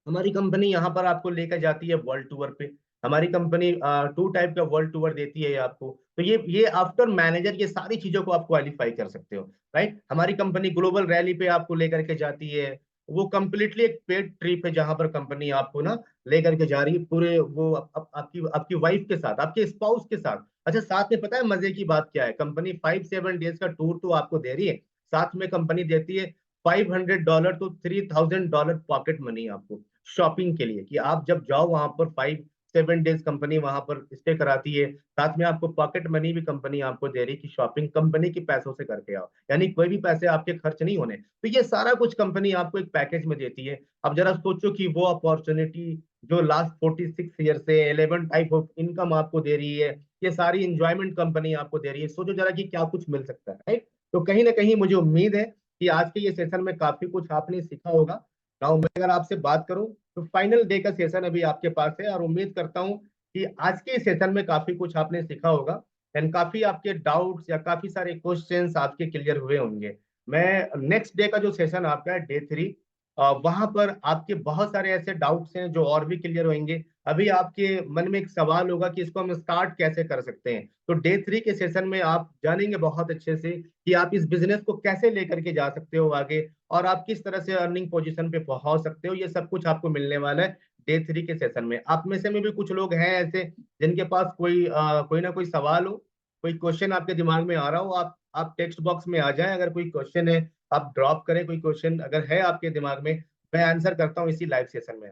हमारी कंपनी यहाँ पर आपको लेकर जाती है वर्ल्ड टूर पे। हमारी कंपनी 2 टाइप का वर्ल्ड टूर देती है आपको। तो ये आफ्टर मैनेजर ये सारी चीजों को आप क्वालिफाई कर सकते हो, राइट। हमारी कंपनी ग्लोबल रैली पे आपको लेकर के जाती है। वो कंप्लीटली एक पेड ट्रिप है जहां पर कंपनी आपको ना लेकर के जा रही है पूरे, वो आपकी आपकी वाइफ के साथ, आपके स्पाउस के साथ। अच्छा, साथ में पता है मजे की बात क्या है, कंपनी 5-7 डेज का टूर तो आपको दे रही है, साथ में कंपनी देती है $500 to $3,000 पॉकेट मनी आपको शॉपिंग के लिए, कि आप जब जाओ वहां पर 5-7 डेज कंपनी वहां पर स्टे कराती है, साथ में आपको पॉकेट मनी भी कंपनी आपको दे रही है कि शॉपिंग कंपनी के पैसों से करके आओ, यानी कोई भी पैसे आपके खर्च नहीं होने। तो ये सारा कुछ कंपनी आपको एक पैकेज में देती है। अब जरा सोचो कि वो अपॉर्चुनिटी जो लास्ट 46 ईयर से 11 टाइप ऑफ इनकम आपको दे रही है, ये सारी इंजॉयमेंट कंपनी आपको दे रही है, सोचो जरा कि क्या कुछ मिल सकता है, राइट। तो कहीं ना कहीं मुझे उम्मीद है कि आज के ये सेशन में काफी कुछ आपने सीखा होगा। नाउ मैं अगर आपसे बात करूं, तो फाइनल डे का सेशन अभी आपके पास है, और उम्मीद करता हूं कि आज के सेशन में काफी कुछ आपने सीखा होगा, एंड काफी आपके डाउट्स या काफी सारे क्वेश्चंस आपके क्लियर हुए होंगे। मैं नेक्स्ट डे का जो सेशन आपका है डे 3, वहां पर आपके बहुत सारे ऐसे डाउट्स हैं जो और भी क्लियर होंगे। अभी आपके मन में एक सवाल होगा कि इसको हम स्टार्ट कैसे कर सकते हैं, तो डे 3 के सेशन में आप जानेंगे बहुत अच्छे से कि आप इस बिजनेस को कैसे लेकर के जा सकते हो आगे, और आप किस तरह से अर्निंग पोजीशन पे पहुंच सकते हो। ये सब कुछ आपको मिलने वाला है डे 3 के सेशन में। आप में से में भी कुछ लोग हैं ऐसे जिनके पास कोई ना कोई सवाल हो, कोई क्वेश्चन आपके दिमाग में आ रहा हो, आप टेक्स्ट बॉक्स में आ जाएं, अगर कोई क्वेश्चन है आप ड्रॉप करें, कोई क्वेश्चन अगर है आपके दिमाग में, मैं आंसर करता हूँ इसी लाइव सेशन में।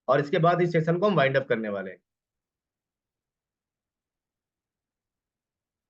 और इसके बाद इस सेशन को हम वाइंड अप करने वाले हैं।